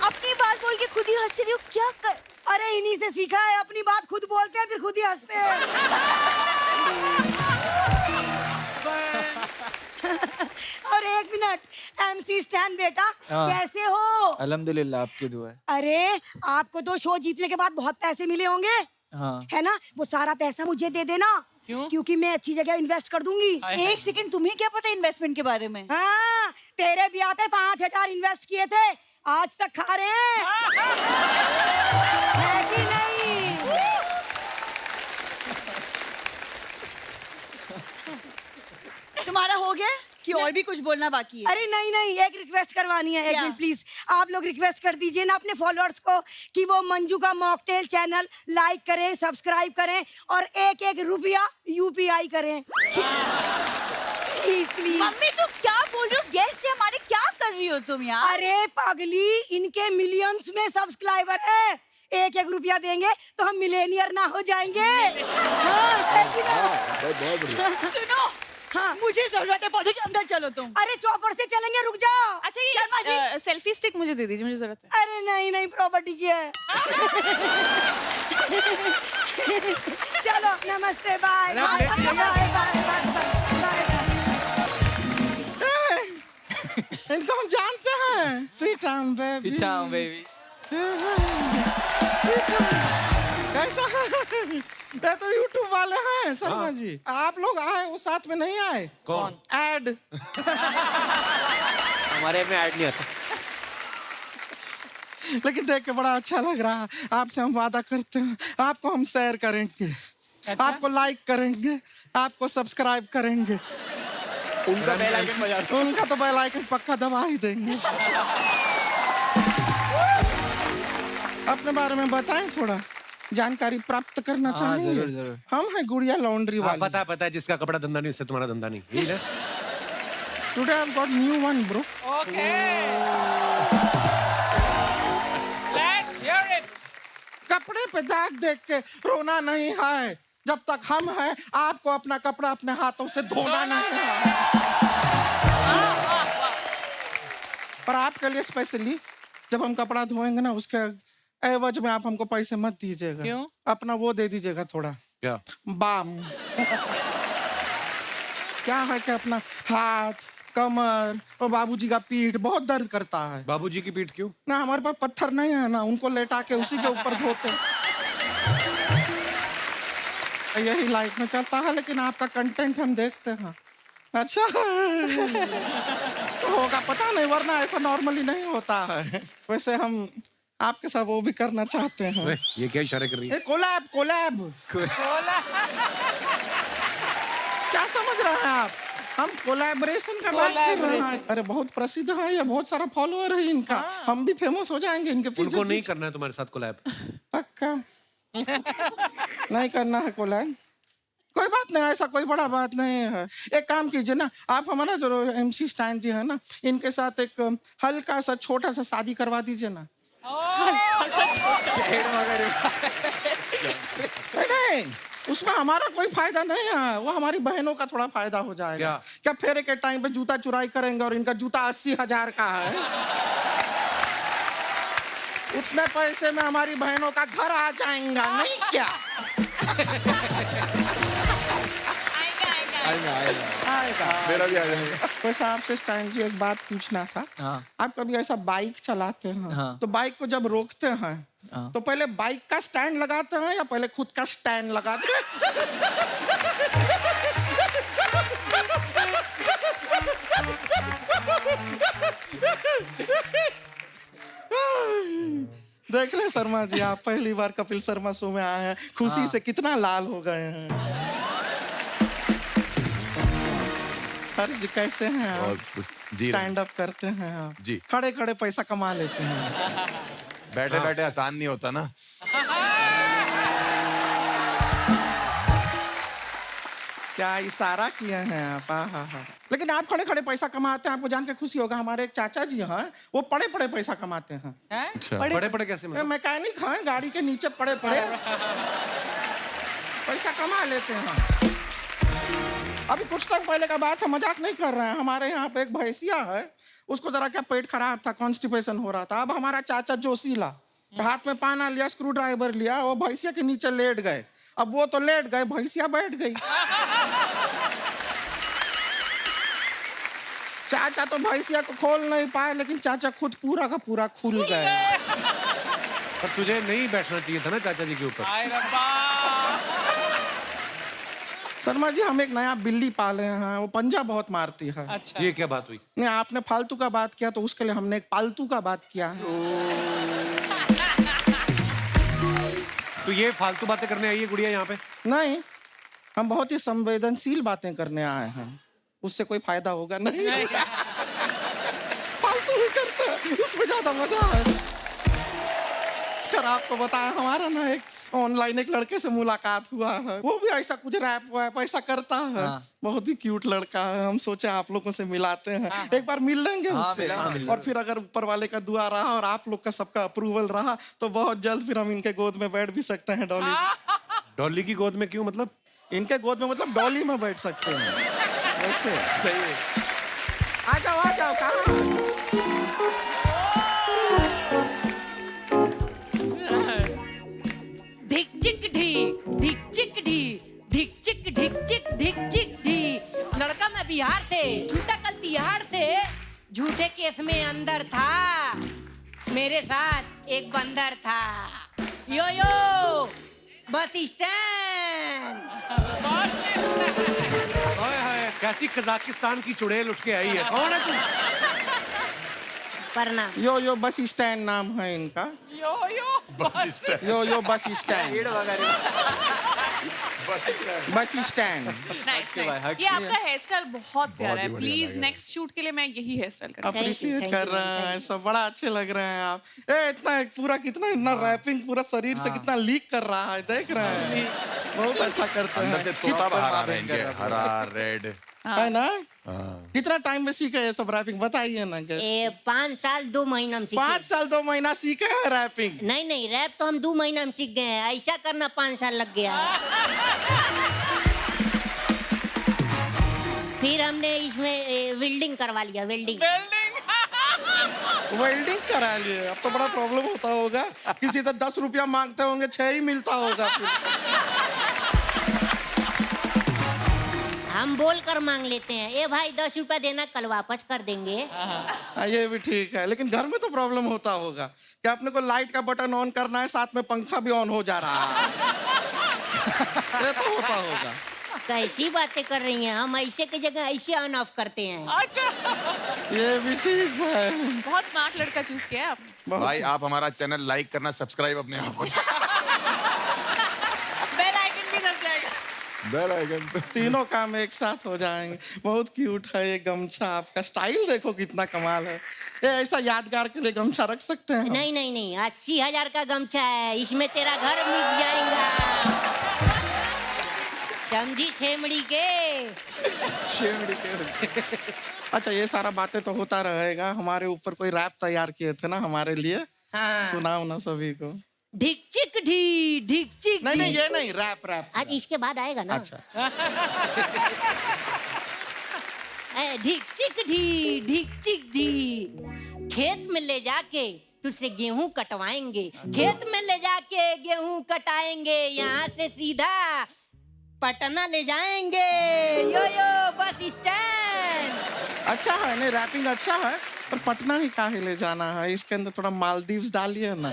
अपनी बात बोल के खुद ही हंस रही हो, क्या कर? अरे इन्हीं से सीखा है, अपनी बात खुद बोलते हैं फिर खुद ही हंसते हैं। और एक मिनट, MC स्टैन बेटा कैसे हो? अल्हम्दुलिल्लाह, आपकी दुआ है। अरे आपको तो शो जीतने के बाद बहुत पैसे मिले होंगे। हाँ। है ना, वो सारा पैसा मुझे दे देना। क्यों? क्योंकि मैं अच्छी जगह इन्वेस्ट कर दूंगी। एक सेकंड, तुम्हें क्या पता इन्वेस्टमेंट के बारे में? हाँ, तेरे ब्याह पे 5000 इन्वेस्ट किए थे, आज तक खा रहे हैं। है कि नहीं? और भी कुछ बोलना बाकी है। अरे नहीं नहीं, एक रिक्वेस्ट करवानी है, एक क्या? Minute please. आप लोग रिक्वेस्ट कर दीजिए ना अपने फॉलोअर्स को कि वो मंजू का मॉकटेल चैनल लाइक करें, सब्सक्राइब करें और एक एक रुपया यूपीआई करें। Please please. मम्मी तुम क्या बोल रही हो? गेस्ट है हमारे, क्या कर रही हो तुम यार? अरे पागली, इनके मिलियंस में सब्सक्राइबर है, एक एक रुपया देंगे तो हम मिलेनियर ना हो जाएंगे। हाँ, है कि ना? सुनो, हाँ। मुझे जरूरत है, पौधे के अंदर चलो तुम। अरे चौपर से चलेंगे, रुक जाओ। अच्छा शर्मा ये सेल्फी स्टिक मुझे दे दीजिए, मुझे जरूरत है। अरे नहीं नहीं, प्रॉपर्टी की है। चलो नमस्ते, bye bye bye bye bye. इनको हम जानते हैं। पीटम बेबी। पीछाओ बेबी। कैसा है? ये तो यूट्यूब वाले हैं शर्मा जी। आप लोग आए, वो साथ में नहीं आए। कौन? ऐड। हमारे में ऐड नहीं आता। लेकिन देख के बड़ा अच्छा लग रहा है। आपसे हम वादा करते हैं, आपको हम शेयर करेंगे, आपको लाइक करेंगे, आपको सब्सक्राइब करेंगे। उनका बेल आइकन बजा दो। उनका तो बेल आइकन पक्का दबा ही देंगे। अपने बारे में बताएं, थोड़ा जानकारी प्राप्त करना चाहेंगे। जरूर जरूर। हम हैं गुड़िया लॉन्ड्री हाँ, वाले। पता है जिसका कपड़ा धंधा नहीं उससे तुम्हारा धंधा नहीं, यही ना? Today I have got new one bro. Okay, let's hear it. कपड़े पे दाग देख के रोना नहीं है। जब तक हम हैं, आपको अपना कपड़ा अपने हाथों से धोना नहीं है। पर आपके लिए स्पेशली जब हम कपड़ा धोएंगे ना, उसके एवज में आप हमको पैसे मत दीजिएगा। क्यों? अपना वो दे दीजिएगा थोड़ा, क्या? बाम। क्या है कि अपना हाथ, कमर और बाबूजी का पीठ बहुत दर्द करता है। बाबूजी की पीठ क्यों? ना हमारे पास पत्थर नहीं है ना, उनको लेटा के उसी के ऊपर धोते। यही लाइफ में चलता है, लेकिन आपका कंटेंट हम देखते हैं। अच्छा तो होगा पता नहीं, वरना ऐसा नॉर्मली नहीं होता है। वैसे हम आपके साथ वो भी करना चाहते हैं। ओए, ये क्या इशारे कर रही है? Collab collab. क्या समझ रहे हैं आप? हम कोलैबोरेशन का बात कर रहे हैं। अरे बहुत प्रसिद्ध है ये, बहुत सारा फॉलोअर है इनका। हम भी फेमस हो जाएंगे इनके पीछे। उनको नहीं करना है तुम्हारे साथ कोलैब। पक्का नहीं करना है कोलैब। कोई बात नहीं, ऐसा कोई बड़ा बात नहीं है। एक काम कीजिए ना, आप हमारा जो MC स्टैन जी है ना, इनके साथ एक हल्का सा छोटा सा शादी करवा दीजिए ना। नहीं, उसमें हमारा कोई फायदा नहीं है, वो हमारी बहनों का थोड़ा फायदा हो जाएगा। क्या फेरे के टाइम पे जूता चुराई करेंगे और इनका जूता 80,000 का है। उतने पैसे में हमारी बहनों का घर आ जाएगा, नहीं क्या? आएगा। मेरा भी आ जाएगा। वैसे आपसे स्टैन जी एक बात पूछना था। हाँ। आप कभी ऐसा बाइक चलाते हैं हाँ। तो बाइक को जब रोकते हैं तो पहले बाइक का स्टैंड लगाते हैं या पहले खुद का स्टैंड लगाते हैं? देख रहे हैं शर्मा जी, आप पहली बार कपिल शर्मा शो में आए हैं, खुशी से कितना लाल हो गए हैं। सर जी कैसे हैं आप? और जी स्टैंड अप करते हैं आप? जी। खड़े खड़े पैसा कमा लेते हैं। बैठे बैठे आसान नहीं होता ना। क्या इशारा किए हैं आप? हाँ। लेकिन आप खड़े खड़े पैसा कमाते हैं, आपको जान के खुशी होगा। हमारे एक चाचा जी हैं, वो पड़े पड़े पैसा कमाते हैं। बड़े बड़े कैसे मतलब? मैकेनिक हैं, गाड़ी के नीचे पड़े पड़े पैसा कमा लेते हैं। अभी कुछ टाइम पहले का बात है, मजाक नहीं कर रहे हैं। हमारे यहाँ पे एक भैंसिया है, उसको जरा क्या पेट खराब था, कॉन्स्टिपेशन हो रहा था। अब हमारा चाचा जोशीला हाथ में पाना लिया, स्क्रू ड्राइवर लिया, वो भैंसिया के नीचे लेट गए। अब वो तो लेट गए, भैंसिया बैठ गई। चाचा तो भैंसिया को खोल नहीं पाए, लेकिन चाचा खुद पूरा का पूरा खुल गए। पर तुझे नहीं बैठना चाहिए था ना चाचा जी के ऊपर। शर्मा जी, हम एक नया बिल्ली पाले हैं, वो पंजा बहुत मारती है। अच्छा, ये क्या बात हुई? नहीं, आपने फालतू का बात किया तो उसके लिए हमने एक पालतू का बात किया है। तो ये फालतू बातें करने आई है गुड़िया यहाँ पे? नहीं, हम बहुत ही संवेदनशील बातें करने आए हैं। उससे कोई फायदा होगा नहीं। फालतू ही करते हैं, उसमें ज्यादा मजा है। खैर आपको बताया, हमारा ना एक ऑनलाइन एक लड़के से मुलाकात हुआ है, वो भी ऐसा कुछ रैप वैप ऐसा करता है। बहुत ही क्यूट लड़का है, हम सोचे आप लोगों से मिलाते हैं, एक बार मिल लेंगे उससे। और फिर अगर ऊपर वाले का दुआ रहा और आप लोग का सबका अप्रूवल रहा तो बहुत जल्द फिर हम इनके गोद में बैठ भी सकते हैं। डॉली डॉली की गोद में क्यों, मतलब? इनके गोद में मतलब डॉली में बैठ सकते हैं वैसे। सही है। आ जाओ कहाँ? धिक चिक ढी, धिक चिक ढी, धिक चिक ढिक चिक धिक चिक ढी। लड़का मैं बिहार से, झूठा कल तिहाड़ से, झूठे केस में अंदर था, मेरे साथ एक बंदर था। यो यो बस स्टैंड। ओए हाय, कैसी कजाकिस्तान की चुड़ैल उठ के आई है, कौन है तू? प्रणाम। यो बस स्टैंड नाम है इनका। Bus stand. यो bus stand. Bus stand. Nice nice. ये आपका हेयर स्टाइल बहुत प्यारा है। प्लीज नेक्स्ट शूट के लिए मैं यही हेयर स्टाइल करूंगी। अप्रिशिएट कर रहे हैं, सब बड़ा अच्छे लग रहे हैं आप। ए इतना पूरा कितना इतना रैपिंग पूरा शरीर से कितना लीक कर रहा है, देख रहे हैं? बहुत अच्छा करते अंदर से हैं, तोता बाहर आ रहा है इनके, हरा रेड। है ना? कितना टाइम में सीखे ये सब रैपिंग, बताइए ना। 5 साल 2 महीना में सीखे। 5 साल 2 महीना सीखे हैं रैपिंग? नहीं रैप तो हम 2 महीना में सीख गए हैं, ऐसा करना 5 साल लग गया। फिर हमने इसमें वेल्डिंग करवा लिया, वेल्डिंग। वेल्डिंग करा लिए, अब तो बड़ा प्रॉब्लम होता होगा, किसी से 10 रुपया मांगते होंगे, 6 ही मिलता होगा फिर। हम बोल कर मांग लेते हैं, ए भाई 10 रुपया देना, कल वापस कर देंगे। ये भी ठीक है, लेकिन घर में तो प्रॉब्लम होता होगा कि अपने को लाइट का बटन ऑन करना है, साथ में पंखा भी ऑन हो जा रहा है। ये तो होता होगा। कैसी बातें कर रही हैं, हम ऐसे की जगह ऐसे ऑन ऑफ करते हैं। ये भी ठीक है। बहुत स्मार्ट लड़का चूज किया है आपने। भाई आप हमारा चैनल लाइक करना, सब्सक्राइब अपने आप हो जाए। बेल आइकन भी दब जाएगा। Bell icon. तीनों काम एक साथ हो जाएंगे। बहुत क्यूट है ये गमछा, आपका स्टाइल देखो कितना कमाल है। ये ऐसा यादगार के लिए गमछा रख सकते हैं? नहीं 80,000 का गमछा है, इसमें तेरा घर मिट जाएगा। समझी छेमड़ी के? अच्छा, ये सारा बातें तो होता रहेगा, हमारे ऊपर कोई रैप तैयार किए थे ना हमारे लिए, सुनाओ ना सभी को। धिक चिक ढी, धिक चिक ढी। नहीं ये नहीं, रैप आज इसके बाद आएगा ना। अच्छा। धिक चिक ढी, धिक चिक ढी। खेत में ले जाके तुझसे गेहूं कटवाएंगे, खेत में ले जाके गेहूं कटाएंगे, यहाँ से सीधा पटना ले जाएंगे। यो बस स्टैंड। अच्छा है, नहीं रैपिंग अच्छा है, पर पटना ही काहे ले जाना है? इसके अंदर थोड़ा मालदीव्स डालिए ना।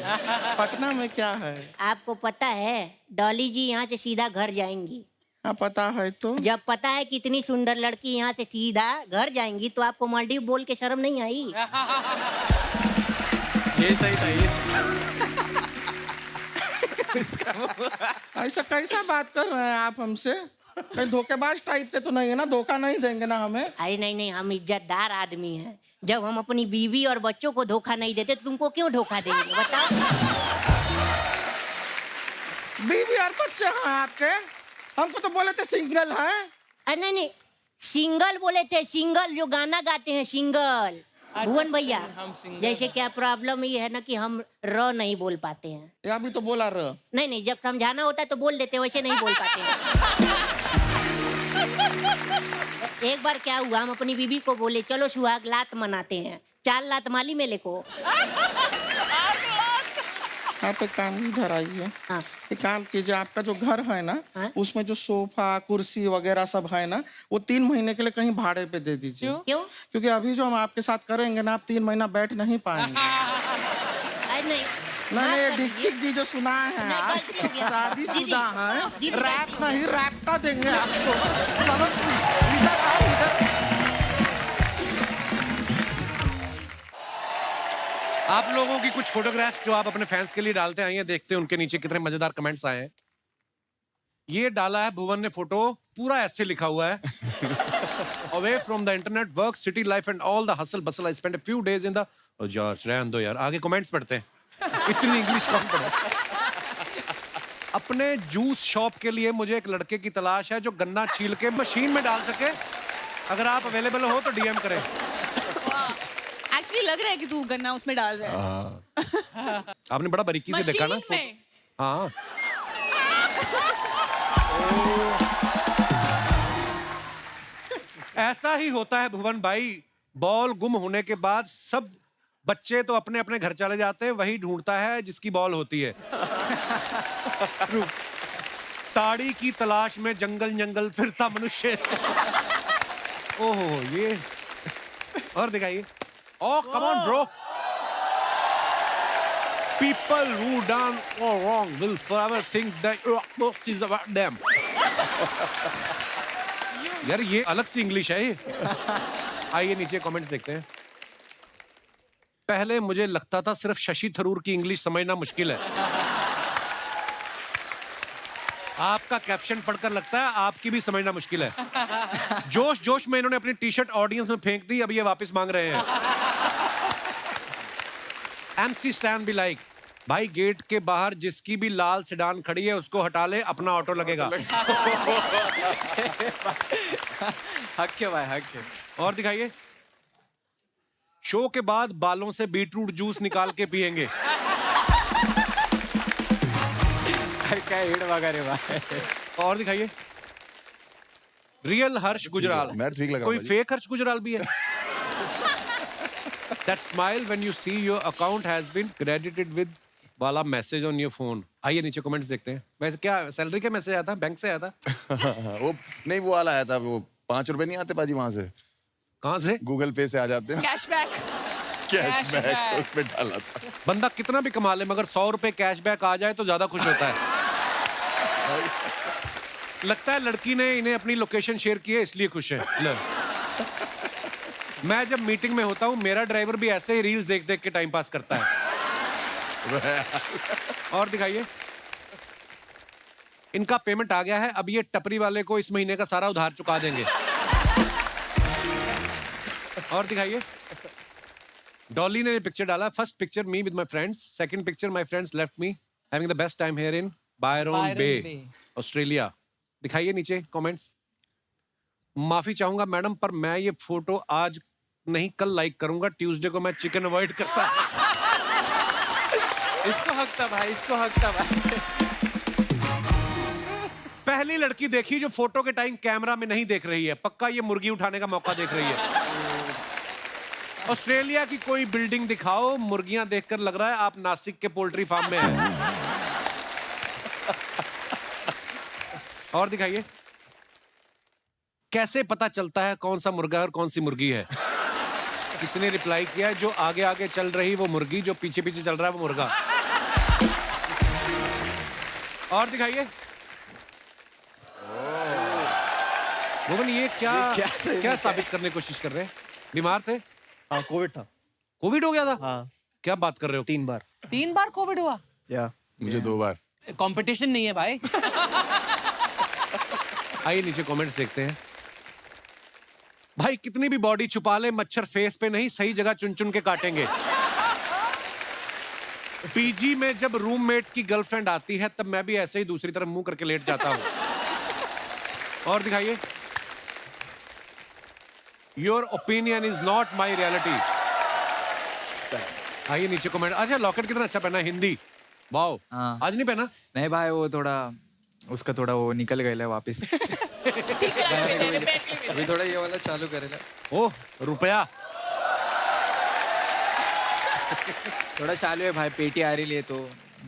पटना में क्या है? आपको पता है डॉली जी यहाँ से सीधा घर जाएंगी? हाँ पता है। तो जब पता है कि इतनी सुंदर लड़की यहाँ से सीधा घर जाएंगी तो आपको मालदीव बोल के शर्म नहीं आई? ये सही था। ऐसा कैसा बात कर रहे हैं आप हमसे? कहीं धोखेबाज टाइप के तो नहीं है ना? धोखा नहीं देंगे ना हमें? अरे नहीं हम इज्जतदार आदमी हैं। जब हम अपनी बीवी और बच्चों को धोखा नहीं देते तो तुमको क्यों धोखा देंगे बताओ? बीवी और बच्चे हैं आपके? हमको तो बोले थे सिंगल है। अरे नहीं सिंगल बोले थे, सिंगल जो गाना गाते हैं सिंगल। भुवन भैया, जैसे क्या प्रॉब्लम ये है ना कि हम र नहीं बोल पाते हैं। या भी तो बोला र। नहीं जब समझाना होता है तो बोल देते, वैसे नहीं बोल पाते हैं। एक बार क्या हुआ, हम अपनी बीबी को बोले चलो सुहाग लात मनाते हैं, 4 लात माली मेले को। आप एक काम इधर आइए। हाँ। एक काम कीजिए, आपका जो घर है ना, हाँ? उसमें जो सोफा कुर्सी वगैरह सब है ना, वो 3 महीने के लिए कहीं भाड़े पे दे दीजिए। क्यों? क्योंकि अभी जो हम आपके साथ करेंगे ना, आप 3 महीना बैठ नहीं पाएंगे। अरे नहीं मैंने ये डिक्चिक जी जो सुना है, नहीं, आप गलती हो गया। शादीशुदा हैं, दीदी, रैप नहीं रैप्टा देंगे आपको। समझ? इधर आओ, इधर। आप लोगों की कुछ फोटोग्राफ्स जो आप अपने फैंस के लिए डालते आए हैं, देखते हैं उनके नीचे कितने मजेदार कमेंट्स आए हैं। ये डाला है भुवन ने फोटो, पूरा ऐसे लिखा हुआ है away from the internet, work, city life and all the hustle bustle. I spent a few days in the... Oh, George, रहने दो यार. आगे comments पढ़ते हैं. इतनी इंग्लिश कौन पढ़े? अपने जूस शॉप के लिए मुझे एक लड़के की तलाश है जो गन्ना छील के मशीन में डाल सके. अगर आप अवेलेबल हो तो डीएम करें. एक्चुअली लग रहा है कि तू गन्ना उसमें डाल रहा है. आपने बड़ा बारीकी से देखा ना. मशीन में. हाँ. ऐसा ही होता है भुवन भाई. बॉल गुम होने के बाद सब बच्चे तो अपने अपने घर चले जाते हैं, वही ढूंढता है जिसकी बॉल होती है. ताड़ी की तलाश में जंगल जंगल फिरता मनुष्य. ओहो ये और दिखाइए. Oh, come on, bro. People who done all wrong will forever think that most is about them. यार ये अलग सी इंग्लिश है ये. आइए नीचे कमेंट्स देखते हैं. पहले मुझे लगता था सिर्फ शशि थरूर की इंग्लिश समझना मुश्किल है. आपका कैप्शन पढ़कर लगता है आपकी भी समझना मुश्किल है. जोश जोश में इन्होंने अपनी टी शर्ट ऑडियंस में फेंक दी. अब ये वापस मांग रहे हैं. MC स्टैन भी लाइक भाई गेट के बाहर जिसकी भी लाल सेडान खड़ी है उसको हटा ले, अपना ऑटो लगेगा. हक है भाई, हक है. और दिखाइए. शो के बाद बालों से बीटरूट जूस निकाल के पिएंगे. क्या हेड वगैरह भाई. और दिखाइए. रियल हर्ष गुजराल. मैं ठीक लगा कोई भाई. फेक हर्ष गुजराल भी है. That smile when you see your account has been credited with वाला मैसेज ऑन योर फोन. आइए नीचे कमेंट्स देखते हैं. वैसे क्या सैलरी का मैसेज आया था? बैंक से आया था? वो नहीं, वो वाला आया था. वो 5 रुपए नहीं आते पाजी वहां से? कहाँ से? गूगल पे से आ जाते हैं. कैशबैक. कैशबैक उस पे डाला था. बंदा कितना भी कमा ले मगर 100 रुपए कैशबैक आ जाए तो ज्यादा खुश होता है. लगता है लड़की ने इन्हें अपनी लोकेशन शेयर की है इसलिए खुश है. मैं जब मीटिंग में होता हूँ मेरा ड्राइवर भी ऐसे ही रील्स देख देख के टाइम पास करता है. और दिखाइए. इनका पेमेंट आ गया है. अब ये टपरी वाले को इस महीने का सारा उधार चुका देंगे. और दिखाइए. डॉली ने पिक्चर डाला. First picture me with my friends. Second picture my friends left me having the best time here in Byron Bay, Australia. दिखाइए नीचे कमेंट्स. माफी चाहूंगा मैडम पर मैं ये फोटो आज नहीं कल लाइक करूंगा. ट्यूसडे को मैं चिकन अवॉइड करता. इसको हक था भाई, इसको हक था भाई. पहली लड़की देखी जो फोटो के टाइम कैमरा में नहीं देख रही है. पक्का ये मुर्गी उठाने का मौका देख रही है. ऑस्ट्रेलिया की कोई बिल्डिंग दिखाओ. मुर्गियां देखकर लग रहा है आप नासिक के पोल्ट्री फार्म में हैं. और दिखाइए. कैसे पता चलता है कौन सा मुर्गा है और कौन सी मुर्गी है? किसी ने रिप्लाई किया है जो आगे आगे चल रही वो मुर्गी, जो पीछे पीछे चल रहा है वो मुर्गा. और दिखाइए. भुवन ये क्या साबित करने की कोशिश कर रहे हैं? बीमार थे? हाँ कोविड था. कोविड हो गया था? हाँ. क्या बात कर रहे हो? 3 बार. 3 बार कोविड हुआ? या मुझे 2 बार. कंपटीशन नहीं है भाई. आइए नीचे कमेंट्स देखते हैं. भाई कितनी भी बॉडी छुपा ले मच्छर फेस पे नहीं सही जगह चुन चुन के काटेंगे. पीजी में जब रूममेट की गर्लफ्रेंड आती है तब मैं भी ऐसे ही दूसरी तरफ मुंह करके लेट जाता हूं. और दिखाइए. Your opinion is not my reality. आइए नीचे कमेंट. अच्छा लॉकेट कितना अच्छा पहना है. हिंदी. वाओ. हाँ. आज नहीं पहना? नहीं भाई, वो थोड़ा उसका थोड़ा वो निकल गया वापस. अभी थोड़ा ये वाला चालू करेगा. ओह रुपया. थोड़ा चालू है भाई. पेटी आ रही है तो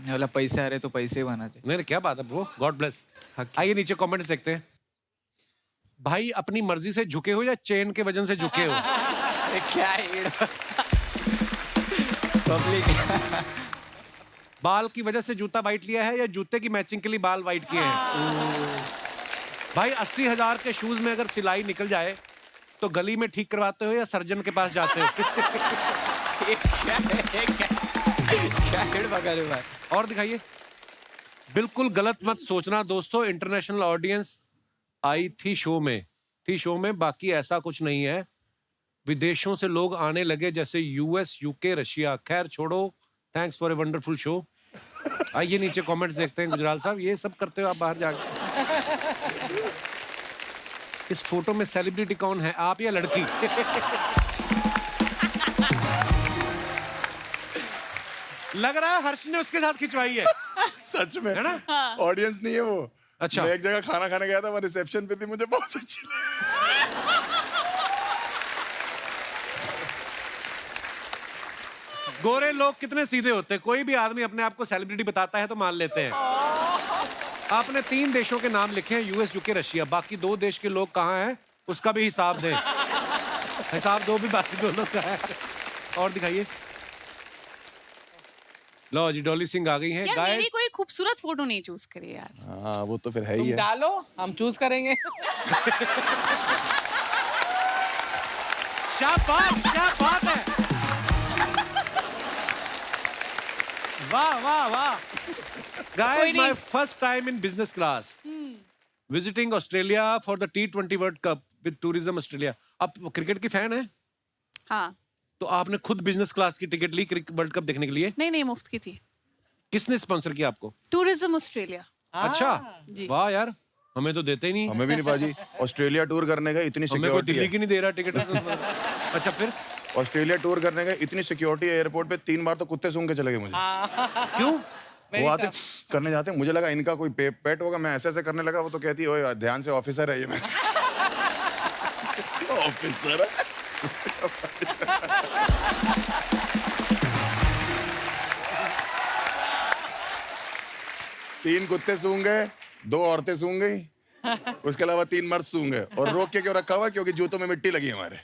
वाला पैसे आ रहे तो पैसे बनाते. नहीं क्या बात है वो. God bless. आइए नीचे कमेंट्स देखते हैं. भाई अपनी मर्जी से झुके हो या चेन के वजन से झुके हो? क्या पब्लिक. बाल की वजह से जूता वाइट लिया है या जूते की मैचिंग के लिए बाल वाइट किए हैं? भाई 80,000 के शूज में अगर सिलाई निकल जाए तो गली में ठीक करवाते हो या सर्जन के पास जाते हो? भाई. और दिखाइए. बिल्कुल गलत मत सोचना दोस्तों. इंटरनेशनल ऑडियंस आई थी शो में थी शो में, बाकी ऐसा कुछ नहीं है। विदेशों से लोग आने लगे जैसे यूएस, यूके, रशिया। खैर छोड़ो, thanks for a wonderful show. आइए नीचे कमेंट्स देखते हैं। गुजराल साहब, ये सब करते हो आप बाहर जाके? इस फोटो में सेलिब्रिटी कौन है, आप या लड़की? लग रहा है हर्ष ने उसके साथ खिंचवाई है। सच में है ना? ऑडियंस नहीं है वो। अच्छा। मैं एक जगह खाना खाने गया था, मैं रिसेप्शन पे थी, मुझे बहुत अच्छी लगी। गोरे लोग कितने सीधे होते हैं, कोई भी आदमी अपने आप को सेलिब्रिटी बताता है तो मान लेते हैं। आपने 3 देशों के नाम लिखे हैं, यूएस, यूके, रशिया। बाकी 2 देश के लोग कहाँ हैं उसका भी हिसाब दें। हिसाब दो भी बाकी 2 लोग का है। और दिखाइए। लो जी, डॉली सिंह आ गई हैं। यार मेरी गाइस, कोई खूबसूरत फोटो नहीं चूज करी यार। हाँ वो तो फिर है ही तुम है। डालो, हम चूज करेंगे। क्या बात है। वाह वाह वाह। Guys, my first time in business class. Visiting Australia for the T20 World Cup with Tourism Australia. आप क्रिकेट की फैन हैं? हाँ। तो आपने खुद बिजनेस क्लास की टिकट ली वर्ल्ड कप देखने के लिए? नहीं मुफ्त की थी। किसने स्पॉन्सर किया आपको? Tourism Australia. अच्छा, जी। वाह यार, हमें तो देते ही नहीं। हमें भी नहीं पाजी। ऑस्ट्रेलिया टूर करने का इतनी हमें कोई सिक्योरिटी दिल्ली है। की नहीं दे रहा टिकट। अच्छा फिर ऑस्ट्रेलिया टूर करने का इतनी सिक्योरिटी है, एयरपोर्ट पे 3 बार तो कुत्ते सूंघ के चले गए मुझे। क्यों? वो आते करने जाते हैं, मुझे लगा इनका कोई पेट होगा, मैं ऐसे ऐसे करने लगा, वो तो कहती है ओए ध्यान से, ऑफिसर है ये। मैं ऑफिसर है। तीन कुत्ते सूंघ गए, 2 औरतें सूंघ गई, उसके अलावा 3 मर्द सूंघ गए। और रोक के क्यों रखा हुआ? क्योंकि जूतों में मिट्टी लगी है हमारे।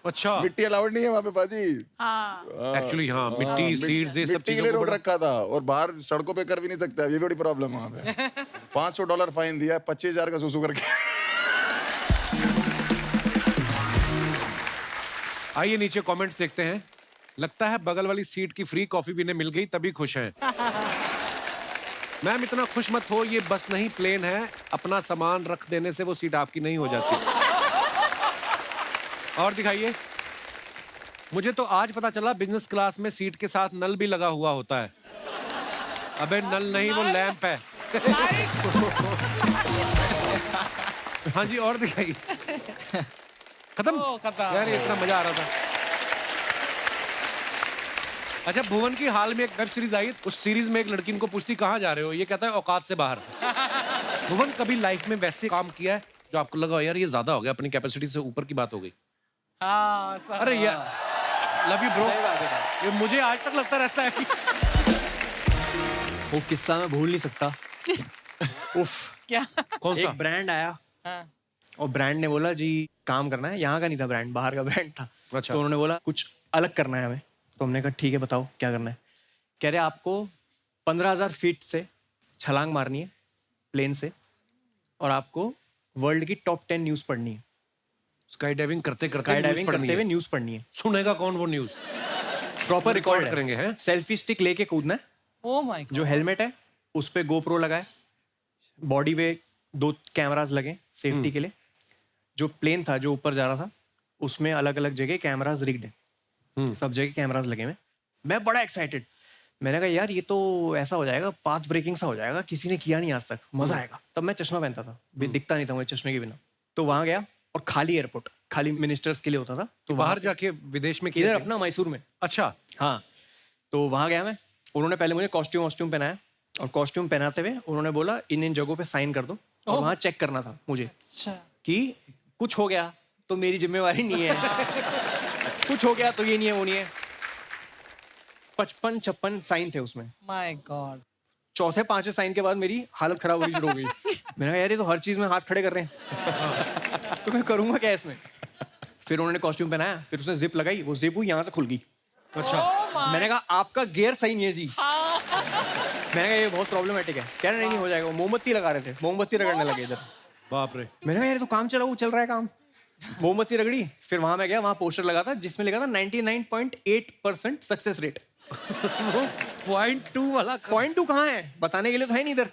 अच्छा, मिट्टी अलाउड नहीं है वहाँ पे बाजी। एक्चुअली हाँ, मिट्टी, सीड्स, ये सब मिट्टी के लिए रोक रखा था। और बाहर सड़कों पे कर भी नहीं सकता, ये बड़ी प्रॉब्लम है वहाँ पे। $500 फाइन दिया, 25,000 का सुसु करके। आइए नीचे कमेंट्स देखते हैं। लगता है बगल वाली सीट की फ्री कॉफी भी इन्हें मिल गई, तभी खुश हैं। मैम इतना खुश मत हो, ये बस नहीं प्लेन है। अपना सामान रख देने से वो सीट आपकी नहीं हो जाती। और दिखाइए। मुझे तो आज पता चला बिजनेस क्लास में सीट के साथ नल भी लगा हुआ होता है। अबे नल नहीं, वो लैंप है। हाँ जी, और दिखाइए। खत्म यार, ये इतना मजा आ रहा था। अच्छा, भुवन की हाल में एक वेब सीरीज आई, उस सीरीज में एक लड़की इनको पूछती कहाँ जा रहे हो, ये कहता है औकात से बाहर। भुवन कभी लाइफ में वैसे काम किया है जो आपको लगा यार ये ज्यादा हो गया, अपनी कैपेसिटी से ऊपर की बात हो गई? अरे यार लव यू ब्रो, ये मुझे आज तक लगता रहता है कि वो किस्सा मैं भूल नहीं सकता। उफ, क्या? कौन सा? एक ब्रांड आया और ब्रांड ने बोला जी काम करना है। यहाँ का नहीं था ब्रांड, बाहर का ब्रांड था। अच्छा। तो उन्होंने बोला कुछ अलग करना है हमें। तो हमने कहा ठीक है बताओ क्या करना है। कह रहे आपको 15,000 फीट से छलांग मारनी है प्लेन से, और आपको वर्ल्ड की टॉप 10 न्यूज़ पढ़नी है। स्काई डाइविंग करते स्काई करते डाइविंग करते हुए न्यूज़ पढ़नी है। सुनेगा कौन वो न्यूज? प्रॉपर रिकॉर्ड करेंगे हैं? सेल्फी स्टिक लेके कूदना है। Oh my God. जो हेलमेट है उस पे गोप्रो लगाए, बॉडी पे 2 कैमरास लगे सेफ्टी के लिए। जो प्लेन था जो ऊपर जा रहा था उसमें अलग अलग जगह कैमरास रिग्ड है, सब जगह कैमरास लगे हुए। मैं बड़ा एक्साइटेड, मैंने कहा यार ये तो ऐसा हो जाएगा, पाथ ब्रेकिंग सा हो जाएगा, किसी ने किया नहीं आज तक, मजा आएगा। तब मैं चश्मा पहनता था, दिखता नहीं था मुझे चश्मे के बिना। तो वहां गया और खाली एयरपोर्ट, खाली मिनिस्टर्स के लिए होता था। तो बाहर जाके विदेश में इधर अपना मैसूर में। अच्छा, हाँ, तो वहां गया मैं। उन्होंने पहले मुझे कॉस्ट्यूम पहनाया, और कॉस्ट्यूम पहनाते हुए उन्होंने बोला इन जगहों पे साइन कर दो। और वहां चेक करना था मुझे कि कुछ हो गया तो मेरी जिम्मेवारी नहीं है, कुछ हो गया तो ये नहीं है वो नहीं है। 55-56 साइन थे उसमें। My God. चौथे 5वें साइन के बाद मेरी हालत खराब होनी शुरू हो गई। मैंने कहा यार ये तो हर चीज में हाथ खड़े कर रहे हैं, तो मैं करूंगा क्या इसमें। फिर उन्होंने कॉस्ट्यूम पहनाया, फिर उसने जिप लगाई, वो जिप यहाँ से खुल गई। अच्छा, मैंने कहा आपका गियर सही नहीं है जी। मैंने कहा ये बहुत प्रॉब्लमेटिक है। कह रहे नहीं हो जाएगा। मोमबत्ती लगा रहे थे, मोमबत्ती रगड़ने लगे इधर। बाप रे। मैंने कहा यार तो काम चल रहा है काम। मोमबत्ती रगड़ी, फिर वहां मैं गया, वहां पोस्टर लगा था जिसमें लिखा था 99.8% सक्सेस रेट। 0.2 वाला 0.2 कहाँ है, बताने के लिए तो है नहीं इधर।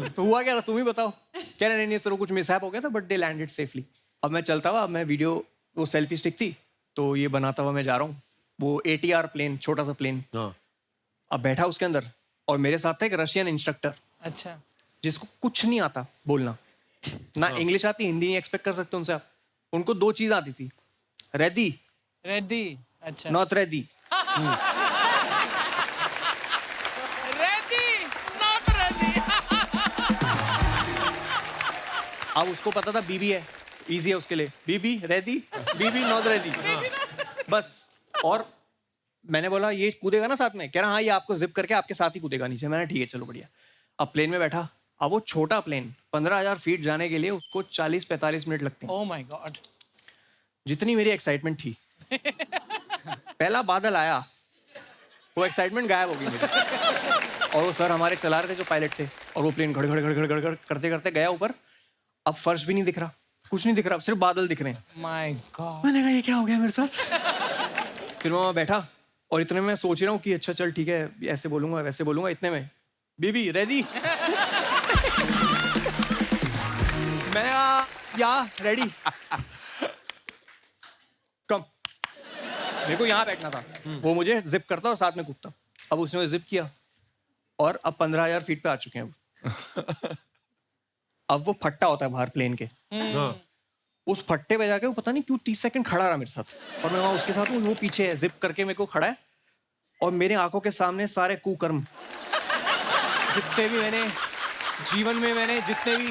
तो हुआ क्या था तुम ही बताओ। कह रहे नहीं सर वो कुछ मिसहैप हो गया था, बट दे लैंडेड सेफली। अब मैं चलता हुआ, मैं वीडियो, वो सेल्फी स्टिक थी तो ये बनाता हुआ मैं जा रहा हूँ, वो ATR प्लेन, छोटा सा प्लेन, अब बैठा उसके अंदर और मेरे साथ था एक रशियन इंस्ट्रक्टर अच्छा जिसको कुछ नहीं आता बोलना, ना इंग्लिश आती, हिंदी नहीं एक्सपेक्ट कर सकते उनसे आप। उनको 2 चीज आती थी, रेडी, रेडी, अच्छा not ready. Ready not ready. अब उसको पता था बीबी है, इजी है उसके लिए, बीबी रेडी, बीबी नॉट रेडी, बस। और मैंने बोला ये कूदेगा ना साथ में, कह रहा हाँ ये आपको जिप करके आपके साथ ही कूदेगा नीचे। मैंने ठीक है चलो बढ़िया। अब प्लेन में बैठा, अब वो छोटा प्लेन 15,000 फीट जाने के लिए उसको 40-45 मिनट लगते हैं। Oh my God. जितनी मेरी एक्साइटमेंट थी, पहला बादल आया, वो एक्साइटमेंट गायब हो गई मेरी। और वो सर हमारे चला रहे थे जो पायलट थे, और वो प्लेन घड़ घड़ घड़ घड़ घड़ घड़ करते करते गया ऊपर। अब फर्श भी नहीं दिख रहा, कुछ नहीं दिख रहा, सिर्फ बादल दिख रहे हैं। My God. मैंने कहा ये क्या हो गया मेरे साथ। फिर मैं वहाँ बैठा और इतने में सोच रहा हूँ कि अच्छा चल ठीक है, ऐसे बोलूंगा वैसे बोलूंगा। इतने में बीबी रेडी, मैंने कहा या रेडी कम। मेरे को यहाँ बैठना था, वो मुझे जिप करता और साथ में कूदता। अब उसने जिप किया और अब 15,000 फीट पे आ चुके हैं वो। अब वो फट्टा होता है बाहर प्लेन के, उस फट्टे पे जाके वो पता नहीं क्यों 30 सेकंड खड़ा रहा मेरे साथ, और मैं वहाँ उसके साथ हूँ, वो पीछे है, जिप करके मेरे को खड़ा है। और मेरे आंखों के सामने सारे कुकर्म, जितने भी मैंने जीवन में, मैंने जितने भी,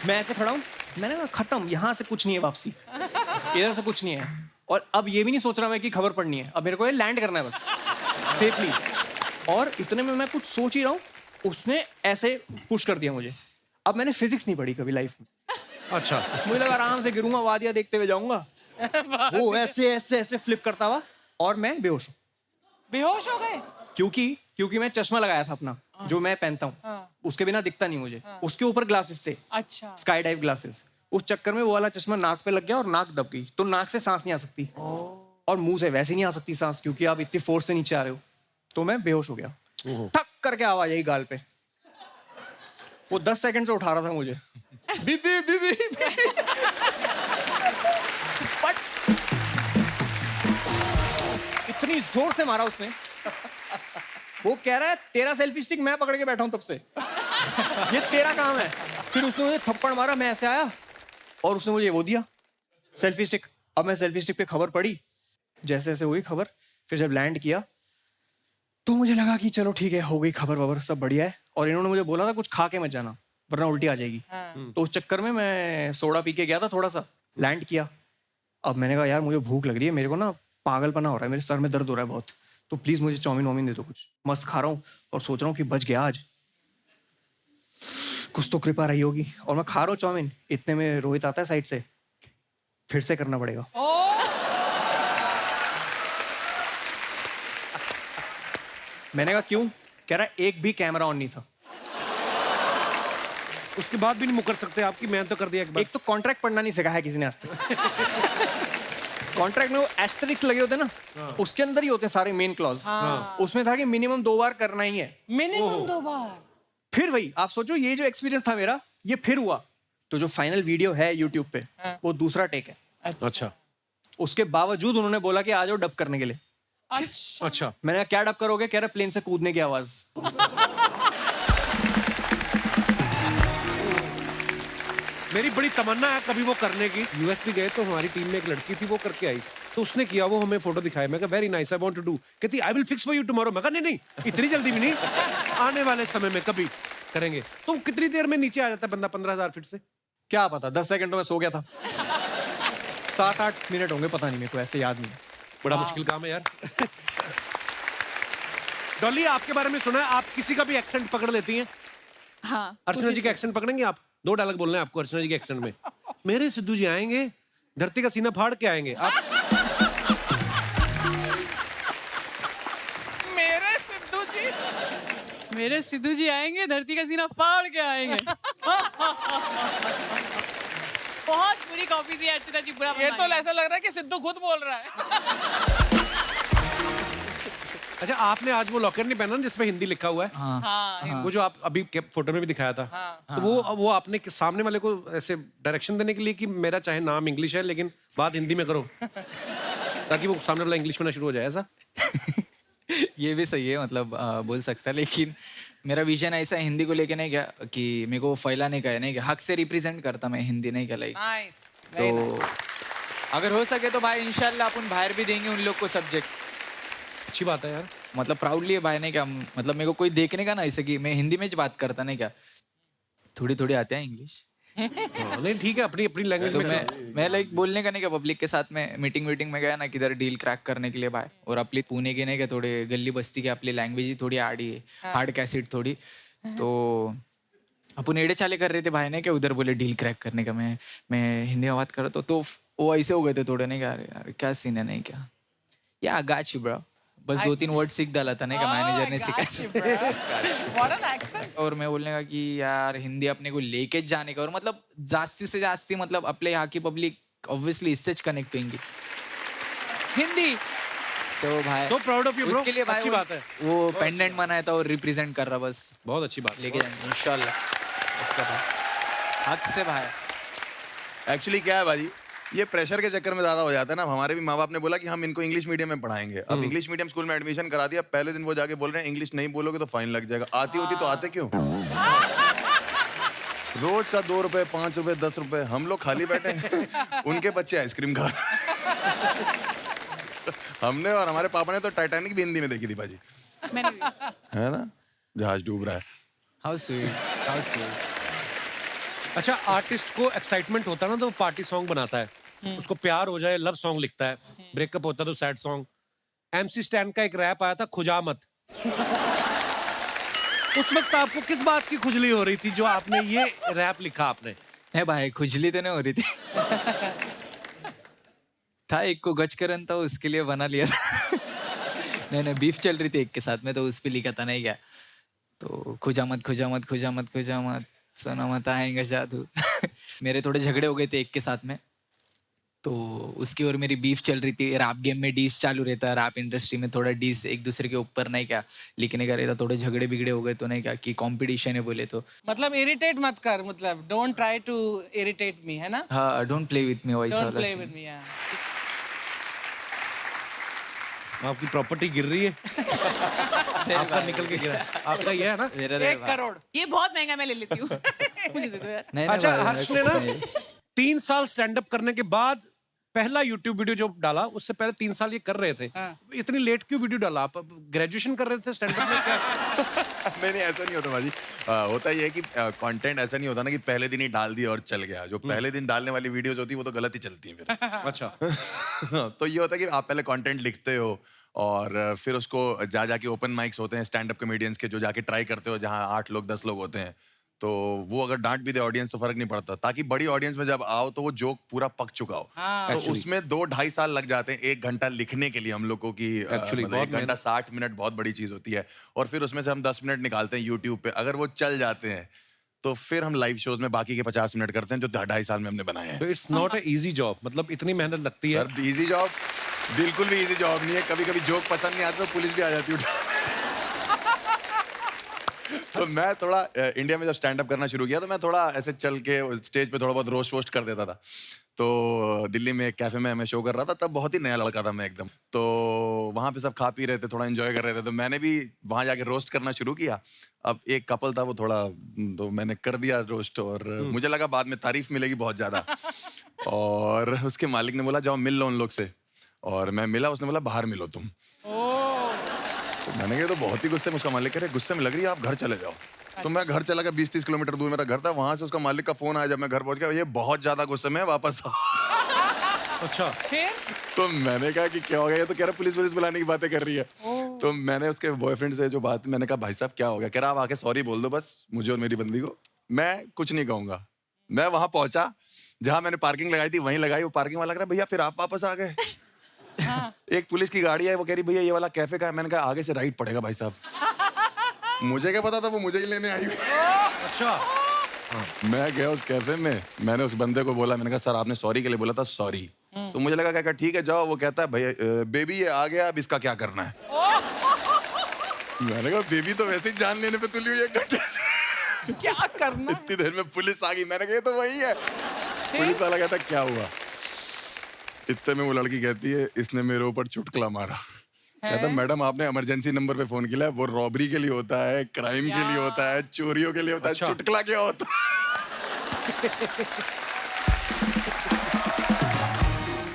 मैं ऐसे खड़ा हूँ। मैंने कहा खत्म, यहाँ से कुछ नहीं है वापसी, इधर से कुछ नहीं है। और अब ये भी नहीं सोच रहा मैं कि खबर पड़नी है, अब मेरे को ये लैंड करना है बस सेफली। और इतने में मैं कुछ सोच ही रहा हूँ, उसने ऐसे पुश कर दिया मुझे। अब मैंने फिजिक्स नहीं पढ़ी कभी लाइफ में, अच्छा मुझे लगा आराम से गिरूंगा, वादिया देखते हुए जाऊंगा। वो ऐसे ऐसे ऐसे फ्लिप करता हुआ और मैं बेहोश हूँ। बेहोश हो गए? क्योंकि मैं चश्मा लगाया था अपना, जो मैं पहनता हूँ, उसके बिना दिखता नहीं मुझे। उसके ऊपर ग्लासेस थे, अच्छा स्काई डाइव ग्लासेस। उस चक्कर में वो वाला चश्मा नाक पे लग गया और नाक दब गई, तो नाक से सांस नहीं आ सकती और मुंह से वैसे नहीं आ सकती सांस, क्योंकि आप इतनी फोर्स से नीचे आ रहे हो। तो मैं बेहोश हो गया, ठक करके आवाज आई गाल पे। वो 10 सेकंड से उठा रहा था मुझे, बीबी बीबी बीबी। बट इतनी जोर से मारा उसने, वो कह रहा है तेरा सेल्फी स्टिक मैं पकड़ के बैठा हूं तब से, ये तेरा काम है। फिर उसने मुझे थप्पड़ मारा, मैं ऐसे आया और उसने मुझे वो दिया सेल्फी स्टिक। अब मैं सेल्फी स्टिक पे खबर पढ़ी, जैसे जैसे हुई खबर। फिर जब लैंड किया तो मुझे लगा कि चलो ठीक है, हो गई खबर वबर, सब बढ़िया है। और इन्होंने मुझे बोला था कुछ खा के मत जाना वरना उल्टी आ जाएगी। तो उस चक्कर में मैं सोडा पी के गया था थोड़ा सा। लैंड किया, अब मैंने कहा यार मुझे भूख लग रही है, मेरे को ना पागलपना हो रहा है, मेरे सर में दर्द हो रहा है बहुत, तो प्लीज मुझे चाउमीन वाउमीन दे दो कुछ। मस्त खा रहा हूँ और सोच रहा हूँ कि बच गया आज, कुछ तो कृपा रही होगी। और मैं खा रहा हूँ चाउमीन, इतने में रोहित आता है साइड से, फिर से करना पड़ेगा। मैंने कहा क्यों? कह रहा एक भी कैमरा ऑन नहीं था। उसके बाद भी नहीं मुकर सकते आपकी, मैं तो कर दिया एक बार। एक तो कॉन्ट्रैक्ट पढ़ना नहीं सिखाया किसी ने आज तक। कॉन्ट्रैक्ट में वो एस्टेरिक्स लगे होते हैं ना, उसके अंदर ही होते हैं सारे मेन क्लॉज। उसमें था कि मिनिमम 2 बार करना ही है। मिनिमम 2 बार। फिर वही आप सोचो, ये जो एक्सपीरियंस था मेरा, ये फिर हुआ। तो जो फाइनल वीडियो है यूट्यूब पे, वो दूसरा टेक है। अच्छा उसके बावजूद उन्होंने बोला कि आ जाओ डब करने के लिए। अच्छा मैंने कहा क्या डब करोगे? कह रहा प्लेन से कूदने की आवाज। मेरी बड़ी तमन्ना है कभी वो करने की। यूएस भी गए तो हमारी टीम में एक लड़की थी, वो करके आई, तो उसने किया, वो हमें फोटो दिखाया। मैं कहा very nice, I want to do. कहती I will fix for you tomorrow. मैं कहा नहीं इतनी जल्दी भी नहीं, आने वाले समय में कभी करेंगे। तो कितनी देर में नीचे आ जाता है बंदा 15,000 फीट से? क्या पता, 10 सेकंड में सो गया था। 7-8 मिनट होंगे, पता नहीं, मेरे को ऐसे याद नहीं। बड़ा मुश्किल काम है यार। डॉली, आपके बारे में सुना है आप किसी का भी एक्सेंट पकड़ लेती हैं? हाँ। अर्चना जी का एक्सेंट पकड़ेंगे आप? 2 डायलॉग बोलना है आपको अर्चना जी के एक्सेंट में। मेरे सिद्धू जी आएंगे, धरती का सीना फाड़ के आएंगे। आप मेरे सिद्धू जी आएंगे, धरती का सीना फाड़ के आएंगे। बहुत बुरी कॉपी थी अर्चना जी, बुरा ये तो ऐसा लग रहा है कि सिद्धू खुद बोल रहा है। अच्छा, आपने आज वो लॉकेट नहीं पहना ना जिसपे हिंदी लिखा हुआ है? हाँ वो जो आप अभी फोटो में भी दिखाया था, तो वो आपने सामने वाले को ऐसे डायरेक्शन देने के लिए कि मेरा चाहे नाम इंग्लिश है लेकिन बात हिंदी में करो, ताकि वो सामने वाला इंग्लिश में ना शुरू हो जाए, ऐसा? ये भी सही है, मतलब बोल सकता है, लेकिन मेरा विजन ऐसा है हिंदी को लेके नहीं क्या कि मेरे को फैलाने का है, नहीं क्या हक से रिप्रेजेंट करता मैं हिंदी, नहीं क्या लाइक। नाइस। तो अगर हो सके तो भाई इंशाल्लाह अपन बाहर भी देंगे उन लोग को सब्जेक्ट। अच्छी बात है यार। मतलब प्राउडली है भाई, नहीं क्या, मतलब मेरे को कोई देखने का ना ऐसे कि मैं हिंदी में ज बात करता, नहीं क्या, थोड़ी थोड़ी आते हैं इंग्लिश। हाँ, नहीं ठीक है, अपनी अपनी लैंग्वेज तो में। मैं लाइक बोलने का नहीं क्या, पब्लिक के साथ में मीटिंग में गया ना किधर डील क्रैक करने के लिए भाई, और अपनी पुणे के नहीं क्या थोड़े गली बस्ती की अपनी लैंग्वेज ही थोड़ी आड़ी है, हार्ड कैसेट थोड़ी, तो अपन एड़े चाले कर रहे थे भाई ने क्या, उधर बोले डील क्रैक करने का, मैं हिंदी में बात कर रहा तो वो ऐसे हो गए थे थोड़े, नहीं क्या, अरे यार क्या सीन है, नहीं क्या, या गाच ब्रो, बस 2-3 वर्ड सीख डाला था, नहीं क्या, मैनेजर ने सिखाया। What an accent. और मैं बोलने का कि यार हिंदी अपने को लेके जाने का, और मतलब जास्ती से जास्ती मतलब अपने यहाँ की पब्लिक ऑब्वियसली इससे कनेक्ट होंगी हिंदी, तो भाई So proud of you, bro. उसके लिए भाई अच्छी बात है। वो पेंडेंट बनाया था और रिप्रेजेंट कर रहा, बस बहुत अच्छी बात। लेके जाएंगे इंशाल्लाह उसका भाई हक से भाई। एक्चुअली क्या है भाजी, ये प्रेशर के चक्कर में ज्यादा हो जाता है ना। हमारे भी माँ बाप ने बोला कि हम इनको इंग्लिश मीडियम में पढ़ाएंगे, अब इंग्लिश मीडियम स्कूल में एडमिशन करा दिया, पहले दिन वो जाके बोल रहे हैं इंग्लिश नहीं बोलोगे तो फाइन लग जाएगा। आती होती तो आते क्यों? रोज का 2 रुपए 5 रुपए 10 रुपए, हम लोग खाली बैठे हैं, उनके बच्चे आइसक्रीम खा रहे हैं। हमने और हमारे पापा ने तो टाइटैनिक भी हिंदी में देखी थी भाजी, मैंने भी। है ना, जहाज डूब रहा है। How sweet, how sweet. अच्छा, आर्टिस्ट को एक्साइटमेंट होता है ना तो वो पार्टी सॉन्ग बनाता है, उसको प्यार हो जाए लव सॉन्ग लिखता है, ब्रेकअप होता है तो सैड सॉन्ग। एमसी स्टैन का एक रैप आया था खुजामत, उस वक्त आपको किस बात की खुजली हो रही थी जो आपने ये रैप लिखा? आपने है भाई, खुजली तो नहीं हो रही थी, था एक को गजकरन था उसके लिए बना लिया था। नहीं बीफ चल रही थी एक के साथ में, तो उस पे लिखा था, नहीं क्या, तो खुजामत खुजामत खुजामत खुजामत सुना मत आएगा जादू। मेरे थोड़े झगड़े हो गए थे एक के साथ में, तो उसकी और मेरी बीफ चल रही थी। रैप गेम में डीस चालू रहता है, रैप इंडस्ट्री में थोड़ा डीस एक दूसरे के ऊपर नहीं क्या लिखने का रहता, थोड़े झगड़े बिगड़े हो गए तो नहीं क्या कि कंपटीशन है बोले तो। मतलब इरिटेट मत कर, मतलब don't try to irritate me, है ना? हाँ, डोंट प्ले विथ मी वैसा डोंट वाला प्ले scene। With me. आपकी प्रॉपर्टी गिर रही है। आपका निकल के गिरा है। आपका ये है ना? मेरा रे 1 भाई। करोड़। ये बहुत महंगा मैं ले लेती हूँ। मुझे दे दो यार। नहीं अच्छा, भाई, हर्ष ने ना 3 साल स्टैंड अप करने के बाद पहला यूट्यूब वीडियो जो डाला, उससे पहले 3 साल ये कर रहे थे। इतनी लेट क्यों वीडियो डाला? आप ग्रेजुएशन कर रहे थे स्टैंड अप में क्या? नहीं ऐसा नहीं होता भाजी। होता ये है कि कंटेंट ऐसा नहीं होता ना कि पहले दिन ही डाल दिया और चल गया। जो पहले दिन डालने वाली वीडियोस होती है वो तो गलत ही चलती हैं फिर। अच्छा। तो ये होता है कि आप पहले कंटेंट लिखते हो और फिर उसको जाके ओपन माइक्स होते हैं स्टैंड अप कॉमेडियंस के, जो जाके ट्राई करते हो, जहाँ 8 लोग 10 लोग होते हैं, तो वो अगर डांट भी दे ऑडियंस तो फर्क नहीं पड़ता, ताकि बड़ी ऑडियंस में जब आओ तो वो जोक पूरा पक चुका हो। तो उसमें 2-2.5 साल लग जाते हैं 1 घंटा लिखने के लिए हम लोग को कि मतलब 1 घंटा 60 मिनट बहुत बड़ी चीज होती है, और फिर उसमें से हम 10 मिनट निकालते हैं यूट्यूब पे। अगर वो चल जाते हैं तो फिर हम लाइव शोज में बाकी के 50 मिनट करते हैं जो 2.5 साल में हमने बनाए हैं। तो it's not a easy job, मतलब इतनी मेहनत लगती है। सर इजी जॉब बिल्कुल भी इजी जॉब नहीं है। कभी कभी जोक पसंद नहीं आता तो पुलिस भी आ जाती है। तो मैं थोड़ा इंडिया में जब स्टैंड अप करना शुरू किया तो मैं थोड़ा ऐसे चल के स्टेज पे थोड़ा बहुत रोस्ट वोस्ट कर देता था। तो दिल्ली में एक कैफे में मैं शो कर रहा था, तब बहुत ही नया लड़का था मैं एकदम। तो वहाँ पे सब खा पी रहे थे, थोड़ा एंजॉय कर रहे थे, तो मैंने भी वहाँ जाके रोस्ट करना शुरू किया। अब एक कपल था, वो थोड़ा, तो मैंने कर दिया रोस्ट, और मुझे लगा बाद में तारीफ मिलेगी बहुत ज्यादा। और उसके मालिक ने बोला जाओ मिल लो उन लोग से, और मैं मिला, उसने बोला बाहर मिलो तुम। तो मैंने कहा तो बहुत ही गुस्से में। उसका मालिक कह रहे गुस्से में लग रही है, आप घर चले जाओ। तो मैं घर चला गया, 20-30 किलोमीटर दूर मेरा घर था। वहां से उसका मालिक का फोन आया जब मैं घर पहुंच गया, ये बहुत ज्यादा गुस्से में है, वापस आओ। अच्छा। तो मैंने कहा कि क्या हो गया? ये तो कह रहा पुलिस बुलाने की बातें कर रही है। तो मैंने उसके बॉयफ्रेंड से जो बात, मैंने कहा भाई साहब क्या हो गया? कह रहा आप आके सॉरी बोल दो बस मुझे और मेरी बंदी को, मैं कुछ नहीं कहूंगा। मैं वहां पहुंचा जहां मैंने पार्किंग लगाई थी, वहीं लगाई। वो पार्किंग वाला कह रहा भैया फिर आप वापस आ गए। एक पुलिस की गाड़ी है, वो कह रही भैया ये वाला कैफे का है। मैंने कहा आगे से राइट पड़ेगा भाई साहब। मुझे क्या पता था वो मुझे ही लेने आई हुई। अच्छा। मैं गया उस कैफे में, मैंने उस बंदे को बोला, मैंने कहा सर आपने सॉरी के लिए बोला था, सॉरी। तो मुझे लगा क्या ठीक है जाओ। वो कहता है भैया बेबी ये आ गया, अब इसका क्या करना है? मैंने कहा बेबी तो वैसे ही जान लेने पे तुली हुई है, क्या करना है? इतनी देर में पुलिस आ गई। मैंने कहा ये तो वही है। पुलिस वाला कहता क्या हुआ? इतने में वो लड़की कहती है इसने मेरे ऊपर चुटकुला मारा। कहता मैडम आपने इमरजेंसी नंबर पे फोन किया है, वो रॉबरी के लिए होता है, क्राइम के लिए होता है, चोरियों के लिए होता है, चुटकुला क्या होता है?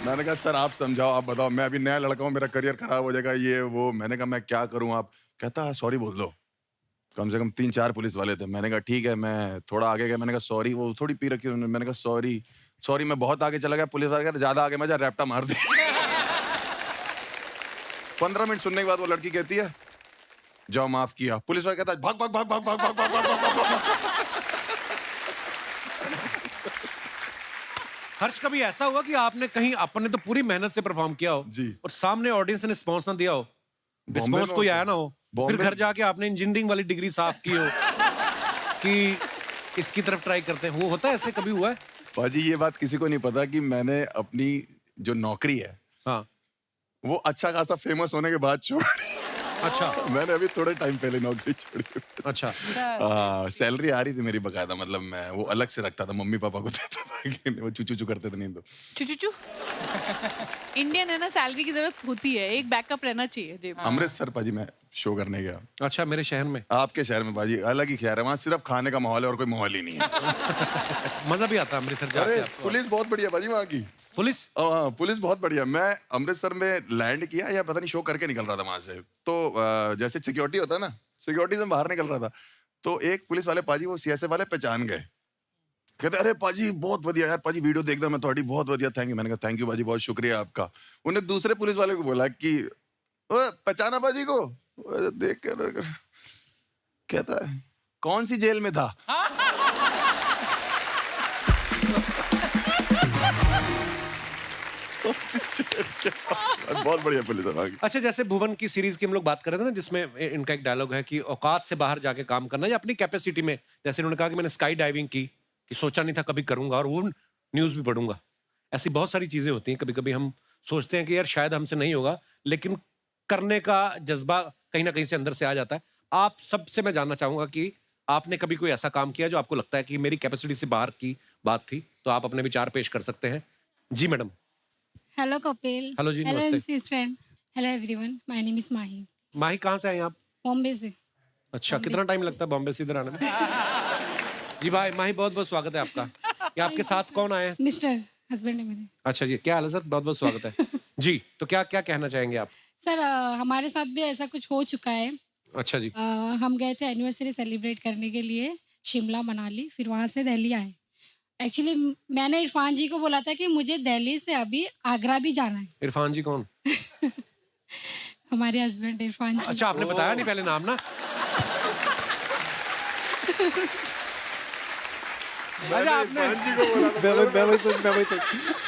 मैंने कहा सर आप समझाओ, आप बताओ, मैं अभी नया लड़का हूँ, मेरा करियर खराब हो जाएगा ये वो। मैंने कहा मैं क्या करूँ? आप कहता सॉरी बोल दो। कम से कम 3-4 पुलिस वाले थे। मैंने कहा ठीक है, मैं थोड़ा आगे गया, मैंने कहा सॉरी। वो थोड़ी पी रखी उन्होंने। मैंने कहा सॉरी मैं बहुत आगे चला गया। पुलिस वाले कहते ज्यादा आगे मजा, रैप्टा मार दी। 15 मिनट सुनने के बाद वो लड़की कहती है जाओ माफ किया। पुलिस वाला कहता है भाग भाग भाग भाग भाग भाग भाग भाग भाग भाग। हर्ष, कभी ऐसा हुआ कि आपने कहीं आपने तो पूरी मेहनत से परफॉर्म किया हो जी, और सामने ऑडियंस ने रिस्पॉन्स ना दिया हो, बॉम्बे रिस्पॉन्स में कोई होता आया ना हो, फिर घर जाके आपने इंजीनियरिंग वाली डिग्री साफ की हो कि इसकी तरफ ट्राई करते हैं? वो होता है, ऐसे कभी हुआ है? पाजी ये बात किसी को नहीं पता कि मैंने अपनी जो नौकरी है हाँ, वो अच्छा खासा फेमस होने के बाद छोड़ी। अच्छा मैंने अभी थोड़े टाइम पहले नौकरी छोड़ी। अच्छा। सैलरी आ रही थी मेरी बकायदा, मतलब मैं वो अलग से रखता था, मम्मी पापा को देता था कि वो चू करते थे नहीं तो। चू इंडियन है ना, सैलरी की जरूरत होती है, एक बैकअप रहना चाहिए जेब में। अमृतसर पाजी मैं शो करने गया। अच्छा, मेरे शहर में? आपके शहर में पाजी अलग ही शहर है, वहाँ सिर्फ खाने का माहौल है और कोई माहौल ही नहीं है। मजा भी आता है अमृतसर जाके अरे आपको? पुलिस बहुत बढ़िया पाजी वहाँ की। पुलिस? हाँ पुलिस बहुत बढ़िया। मैं अमृतसर में लैंड किया या पता नहीं शो करके निकल रहा था वहां से, तो जैसे सिक्योरिटी होता है ना, सिक्योरिटी से बाहर निकल रहा था, तो एक पुलिस वाले पाजी वो सीएसएफ वाले पहचान गए। कहते अरे पाजी बहुत बढ़िया यार, पाजी वीडियो देखदा मैं थोड़ी, बहुत बढ़िया, थैंक यू। मैंने कहा थैंक यू पाजी, बहुत शुक्रिया आपका। उन्हें दूसरे पुलिस वाले को बोला कि पहचाना पाजी को? देख कर कहता है कौन सी जेल में था? बहुत बढ़िया पुलिस है। अच्छा, जैसे भुवन की सीरीज की हम लोग बात कर रहे थे ना, जिसमें इनका एक डायलॉग है कि औकात से बाहर जाके काम करना या अपनी कैपेसिटी में, जैसे इन्होंने कहा कि मैंने स्काई डाइविंग की, कि सोचा नहीं था कभी करूंगा और वो न्यूज भी पढ़ूंगा। ऐसी बहुत सारी चीजें होती हैं, कभी कभी हम सोचते हैं कि यार शायद हमसे नहीं होगा, लेकिन करने का जज्बा कहीं ना कहीं से अंदर से आ जाता है। आप सबसे मैं जानना चाहूंगा कि आपने कभी कोई ऐसा काम किया जो आपको लगता है कि मेरी कैपेसिटी से बाहर की बात थी, तो आप अपने विचार पेश कर सकते हैं। जी मैडम। हेलो कपिल। हेलो जी, हेलो नमस्ते। MC stand. Hello everyone, my name is Mahi. Mahi, कहाँ से आए आप? बॉम्बे से। अच्छा, कितना टाइम लगता है बॉम्बे से इधर आने में? जी भाई, माही बहुत बहुत स्वागत है आपका। ये आपके साथ कौन आए हैं? मिस्टर हस्बैंड है मेरे। अच्छा जी, क्या हाल है सर? बहुत बहुत स्वागत है जी। तो क्या क्या कहना चाहेंगे आप? सर हमारे साथ भी ऐसा कुछ हो चुका है। अच्छा जी। हम गए थे एनिवर्सरी सेलिब्रेट करने के लिए शिमला मनाली, फिर वहाँ से दिल्ली आए। एक्चुअली मैंने इरफान जी को बोला था कि मुझे दिल्ली से अभी आगरा भी जाना है। इरफान जी कौन? हमारे हस्बैंड इरफान जी। अच्छा, आपने बताया नहीं पहले नाम ना। अच्छा,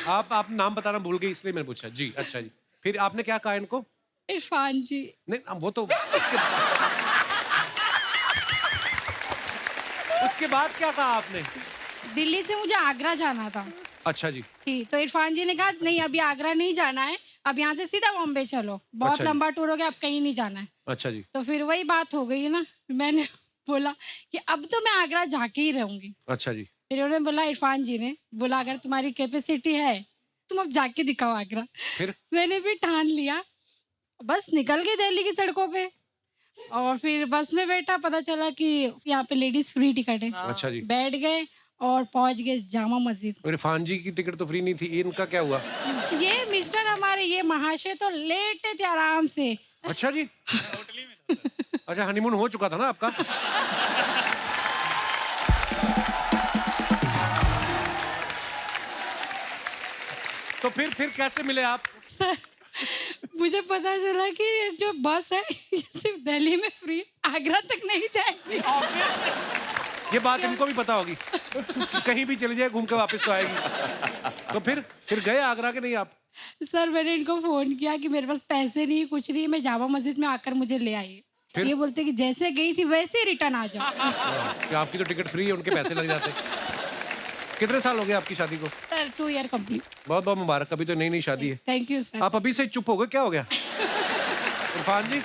आपने आप नाम बताना भूल गई इसलिए मैंने पूछा जी। अच्छा जी, फिर आपने क्या कहा इनको? इरफान जी। नहीं, वो तो उसके बाद क्या कहा आपने? दिल्ली से मुझे आगरा जाना था। अच्छा जी। ठीक, तो इरफान जी ने कहा नहीं अभी आगरा नहीं जाना है, अब यहाँ से सीधा बॉम्बे चलो, बहुत अच्छा जी। लंबा टूर हो गया, अब कहीं नहीं जाना है। अच्छा जी। तो फिर वही बात हो गई ना, मैंने बोला कि अब तो मैं आगरा जाके ही रहूंगी। अच्छा जी। फिर उन्होंने बोला, इरफान जी ने बोला अगर तुम्हारी कैपेसिटी है तुम अब जाके दिखाओ आगरा। फिर मैंने भी ठान लिया, बस निकल गई दिल्ली की सड़कों पे और फिर बस में बैठा, पता चला कि यहाँ पे लेडीज फ्री टिकट है। अच्छा जी। बैठ गए और पहुंच गए जामा मस्जिद। इरफान जी की टिकट तो फ्री नहीं थी, इनका क्या हुआ? ये मिस्टर हमारे ये महाशय तो लेटे थे आराम से। अच्छा जी। अच्छा, हनीमून हो चुका था ना आपका? तो फिर कैसे मिले आप? सर मुझे पता चला कि जो बस है ये सिर्फ दिल्ली में फ्री, आगरा तक नहीं जाएगी। ये बात इनको भी पता होगी कि कहीं भी चली जाए घूम के वापस तो आएगी। तो फिर गए आगरा के नहीं आप? सर मैंने इनको फोन किया कि मेरे पास पैसे नहीं, कुछ नहीं, मैं जामा मस्जिद में आकर मुझे ले आई। ये बोलते कि जैसे गई थी वैसे ही रिटर्न आ जाओ। कि आपकी तो टिकट फ्री है, उनके पैसे लग जाते। कितने साल हो गए आपकी शादी को? Sir 2 year complete. बहुत बहुत मुबारक, अभी तो नई शादी है। Thank you sir. आप अभी से चुप हो गए, क्या हो गया? इरफान जी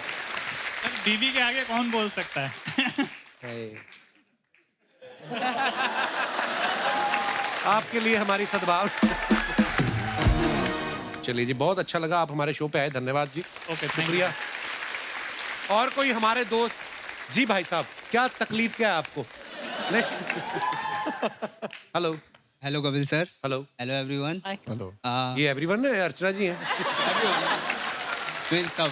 बीवी के आगे कौन बोल सकता है? आपके लिए हमारी सद्भाव। चलिए जी, बहुत अच्छा लगा आप हमारे शो पे आए, धन्यवाद जी। ओके, शुक्रिया। और कोई हमारे दोस्त? जी भाई साहब, क्या तकलीफ क्या है आपको? Hello. Hello Kapil sir. Hello. Hello everyone. Hello. ये एवरीवन है, अर्चना जी हैं। सब।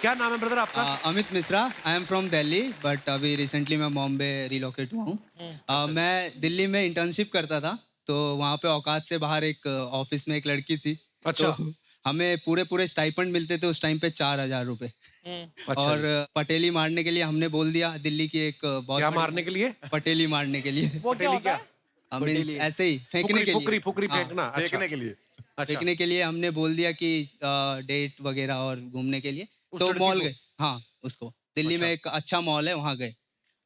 क्या नाम है ब्रदर आपका? Amit Mishra. I am from Delhi but अभी रिसेंटली मैं बॉम्बे रिलोकेट हुआ हूँ। मैं दिल्ली में इंटर्नशिप करता था, तो वहाँ पे औकात से बाहर एक ऑफिस में एक लड़की थी। अच्छा। तो हमें पूरे स्टाइपेंड मिलते थे उस टाइम पे 4,000 रुपए। अच्छा और जी। पटेली मारने के लिए हमने बोल दिया, दिल्ली की एक बहुत क्या बड़ी- मारने के लिए? पटेली मारने के लिए। वो क्या होता है? Means ऐसे ही फेंकने के लिए। फुकरी हाँ, फेंकना। अच्छा। देखने के लिए। फेंकने के लिए हमने बोल दिया कि डेट वगैरह और घूमने के लिए। उस तो लड़की मॉल को? गए। हाँ, उसको दिल्ली में एक अच्छा मॉल है, वहाँ गए।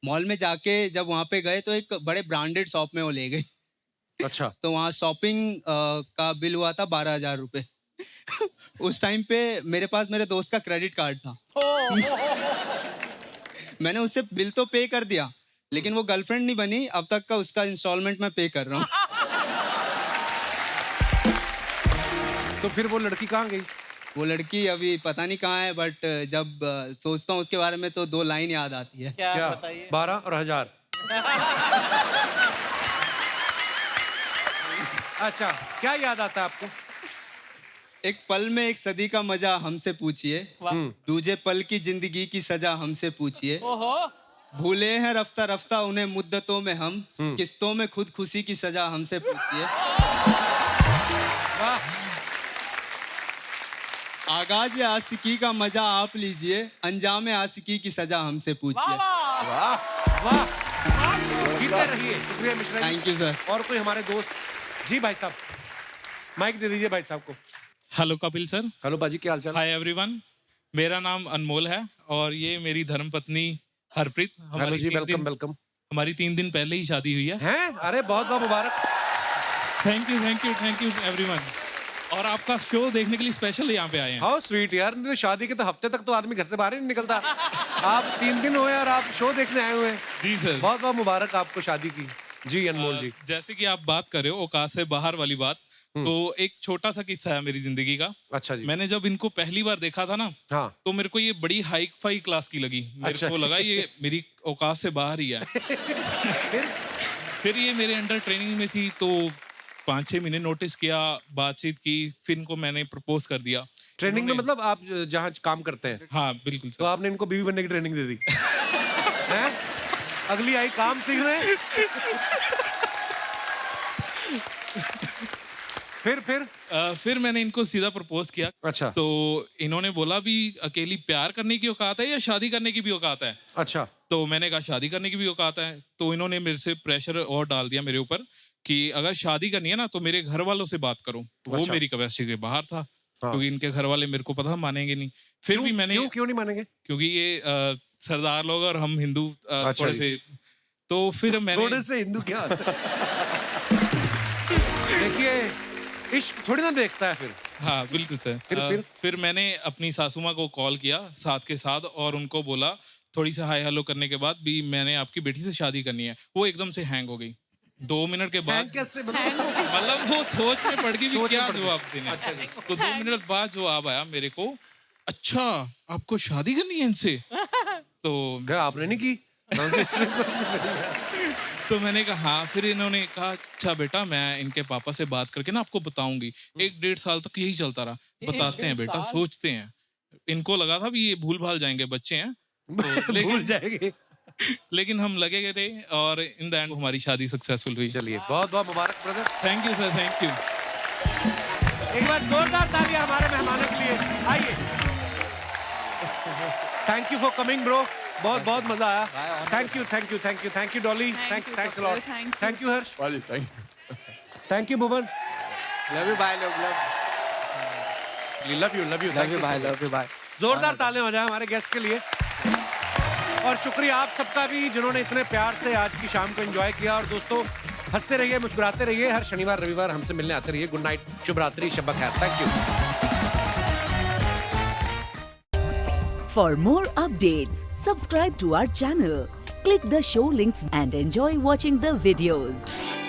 मॉल में जाके जब वहाँ पे गए तो एक बड़े ब्रांडेड शॉप में वो ले गई। अच्छा। तो वहाँ शॉपिंग का बिल हुआ था 12,000 रुपए। उस टाइम पे मेरे पास मेरे दोस्त का क्रेडिट कार्ड था। मैंने उससे बिल तो पे कर दिया, लेकिन वो गर्लफ्रेंड नहीं बनी अब तक का, उसका इंस्टॉलमेंट मैं पे कर रहा हूँ। तो फिर वो लड़की कहाँ गई? वो लड़की अभी पता नहीं कहाँ है, बट जब सोचता हूँ उसके बारे में तो 2 लाइन याद आती है। क्या बताइए? 12 और 1000। अच्छा, क्या याद आता है आपको? एक पल में एक सदी का मजा हमसे पूछिए, दूजे पल की जिंदगी की सजा हमसे पूछिए। ओहो। भूले हैं रफ्ता रफ्ता उन्हें मुद्दतों में हम, किस्तों में खुद खुशी की सजा हमसे पूछिए। वाह। आगाज आशिकी का मजा आप लीजिए, अंजाम आशिकी की सजा हमसे पूछिए। वाह वाह। जीते रहिए। शुक्रिया Mishra ji. Thank you sir. और कोई हमारे दोस्त? जी भाई साहब, माइक दे दीजिए भाई साहब को। Hello Kapil sir. हेलो बाजी, क्या हाल चाल? Hi everyone. मेरा नाम अनमोल है और ये मेरी धर्मपत्नी हरप्रीत। हेलो जी, वेलकम वेलकम। हमारी 3 दिन पहले ही शादी हुई है। हैं? अरे बहुत बहुत मुबारक। Thank you everyone. और आपका शो देखने के लिए स्पेशल यहाँ पे आए हैं। हाउ स्वीट यार, नहीं तो शादी के तो हफ्ते तक तो आदमी घर से बाहर ही नहीं निकलता। आप 3 दिन हुए और आप शो देखने आए हुए हैं। जी सर। बहुत बहुत मुबारक आपको शादी की। जी अनमोल जी। जैसे कि आप बात कर रहे हो औकात से बाहर वाली बात, तो एक छोटा सा किस्सा है मेरी जिंदगी का। अच्छा जी। मैंने जब इनको पहली बार देखा था ना, हाँ। तो मेरे को ये बड़ी हाई फाई क्लास की लगी। मेरे अच्छा। को लगा ये मेरी औकात से बाहर ही है। फिर ये मेरे अंडर ट्रेनिंग में थी, तो 5-6 महीने नोटिस किया, बातचीत की, फिर इनको मैंने प्रपोज कर दिया। ट्रेनिंग में मतलब आप जहाँ काम करते हैं? हाँ बिल्कुल तो आपने इनको बीवी बनने की ट्रेनिंग दे दी? हैं? अगली आई काम सीखने। फिर मैंने इनको सीधा प्रपोज किया। अच्छा। तो इन्होंने बोला भी अकेली प्यार करने की औकात है या शादी करने की भी औकात है? अच्छा। तो मैंने कहा शादी करने की भी औकात है। तो इन्होंने मेरे से प्रेशर और डाल दिया मेरे ऊपर कि अगर शादी करनी है ना तो मेरे घर वालों से बात करो। वो अच्छा। मेरी कैपेसिटी के बाहर था। हाँ। क्योंकि इनके घर वाले मेरे को पता मानेंगे नहीं। फिर भी मैंने क्यों नहीं मानेंगे? क्योंकि ये सरदार लोग और हम हिंदू अच्छा थोड़े से, तो फिर मैंने थोड़े से हिंदू क्या देखिए, इश्क थोड़ी ना देखता है फिर। हाँ बिल्कुल सर। फिर मैंने अपनी सासू माँ को कॉल किया साथ के साथ और उनको बोला, थोड़ी सी हाय हेलो करने के बाद भी मैंने आपकी बेटी से शादी करनी है। वो एकदम से हैंग हो गई 2 मिनट के बाद। कैसे? मतलब वो सोच में पड़ गई कि क्या जवाब देना। अच्छा जी। तो 2 मिनट बाद जवाब आया मेरे को, अच्छा आपको शादी करनी है इनसे? तो क्या आपने नहीं की? तो मैंने कहा हाँ। फिर इन्होंने कहा अच्छा बेटा मैं इनके पापा से बात करके ना आपको बताऊंगी। 1-1.5 साल तक यही चलता रहा। बताते हैं बेटा, सोचते हैं। इनको लगा था भी ये भूल भाल जाएंगे, बच्चे हैं तो भूल जाएंगे। लेकिन हम लगे गए थे और इन द एंड हमारी शादी सक्सेसफुल हुई। चलिए बहुत बहुत मुबारक brother. Thank you sir, thank you. एक बार जोरदार तालियां हमारे मेहमानों के लिए। आइए। Thank you for coming bro. बहुत बहुत मजा आया। Thank you Dolly. Thanks a lot. Thank you Harsh. Thank you Bhuvan. Love you bye. Love you bye. जोरदार तालियां हो जाए हमारे गेस्ट के लिए। और शुक्रिया आप सबका भी जिन्होंने इतने प्यार से आज की शाम को एंजॉय किया। और दोस्तों हंसते रहिए, मुस्कुराते रहिए। हर शनिवार रविवार हमसे मिलने आते रहिए। गुड नाइट, शुभ रात्रि, शब खैर। Thank you. For more updates, subscribe to our channel, click the show links and enjoy watching the videos.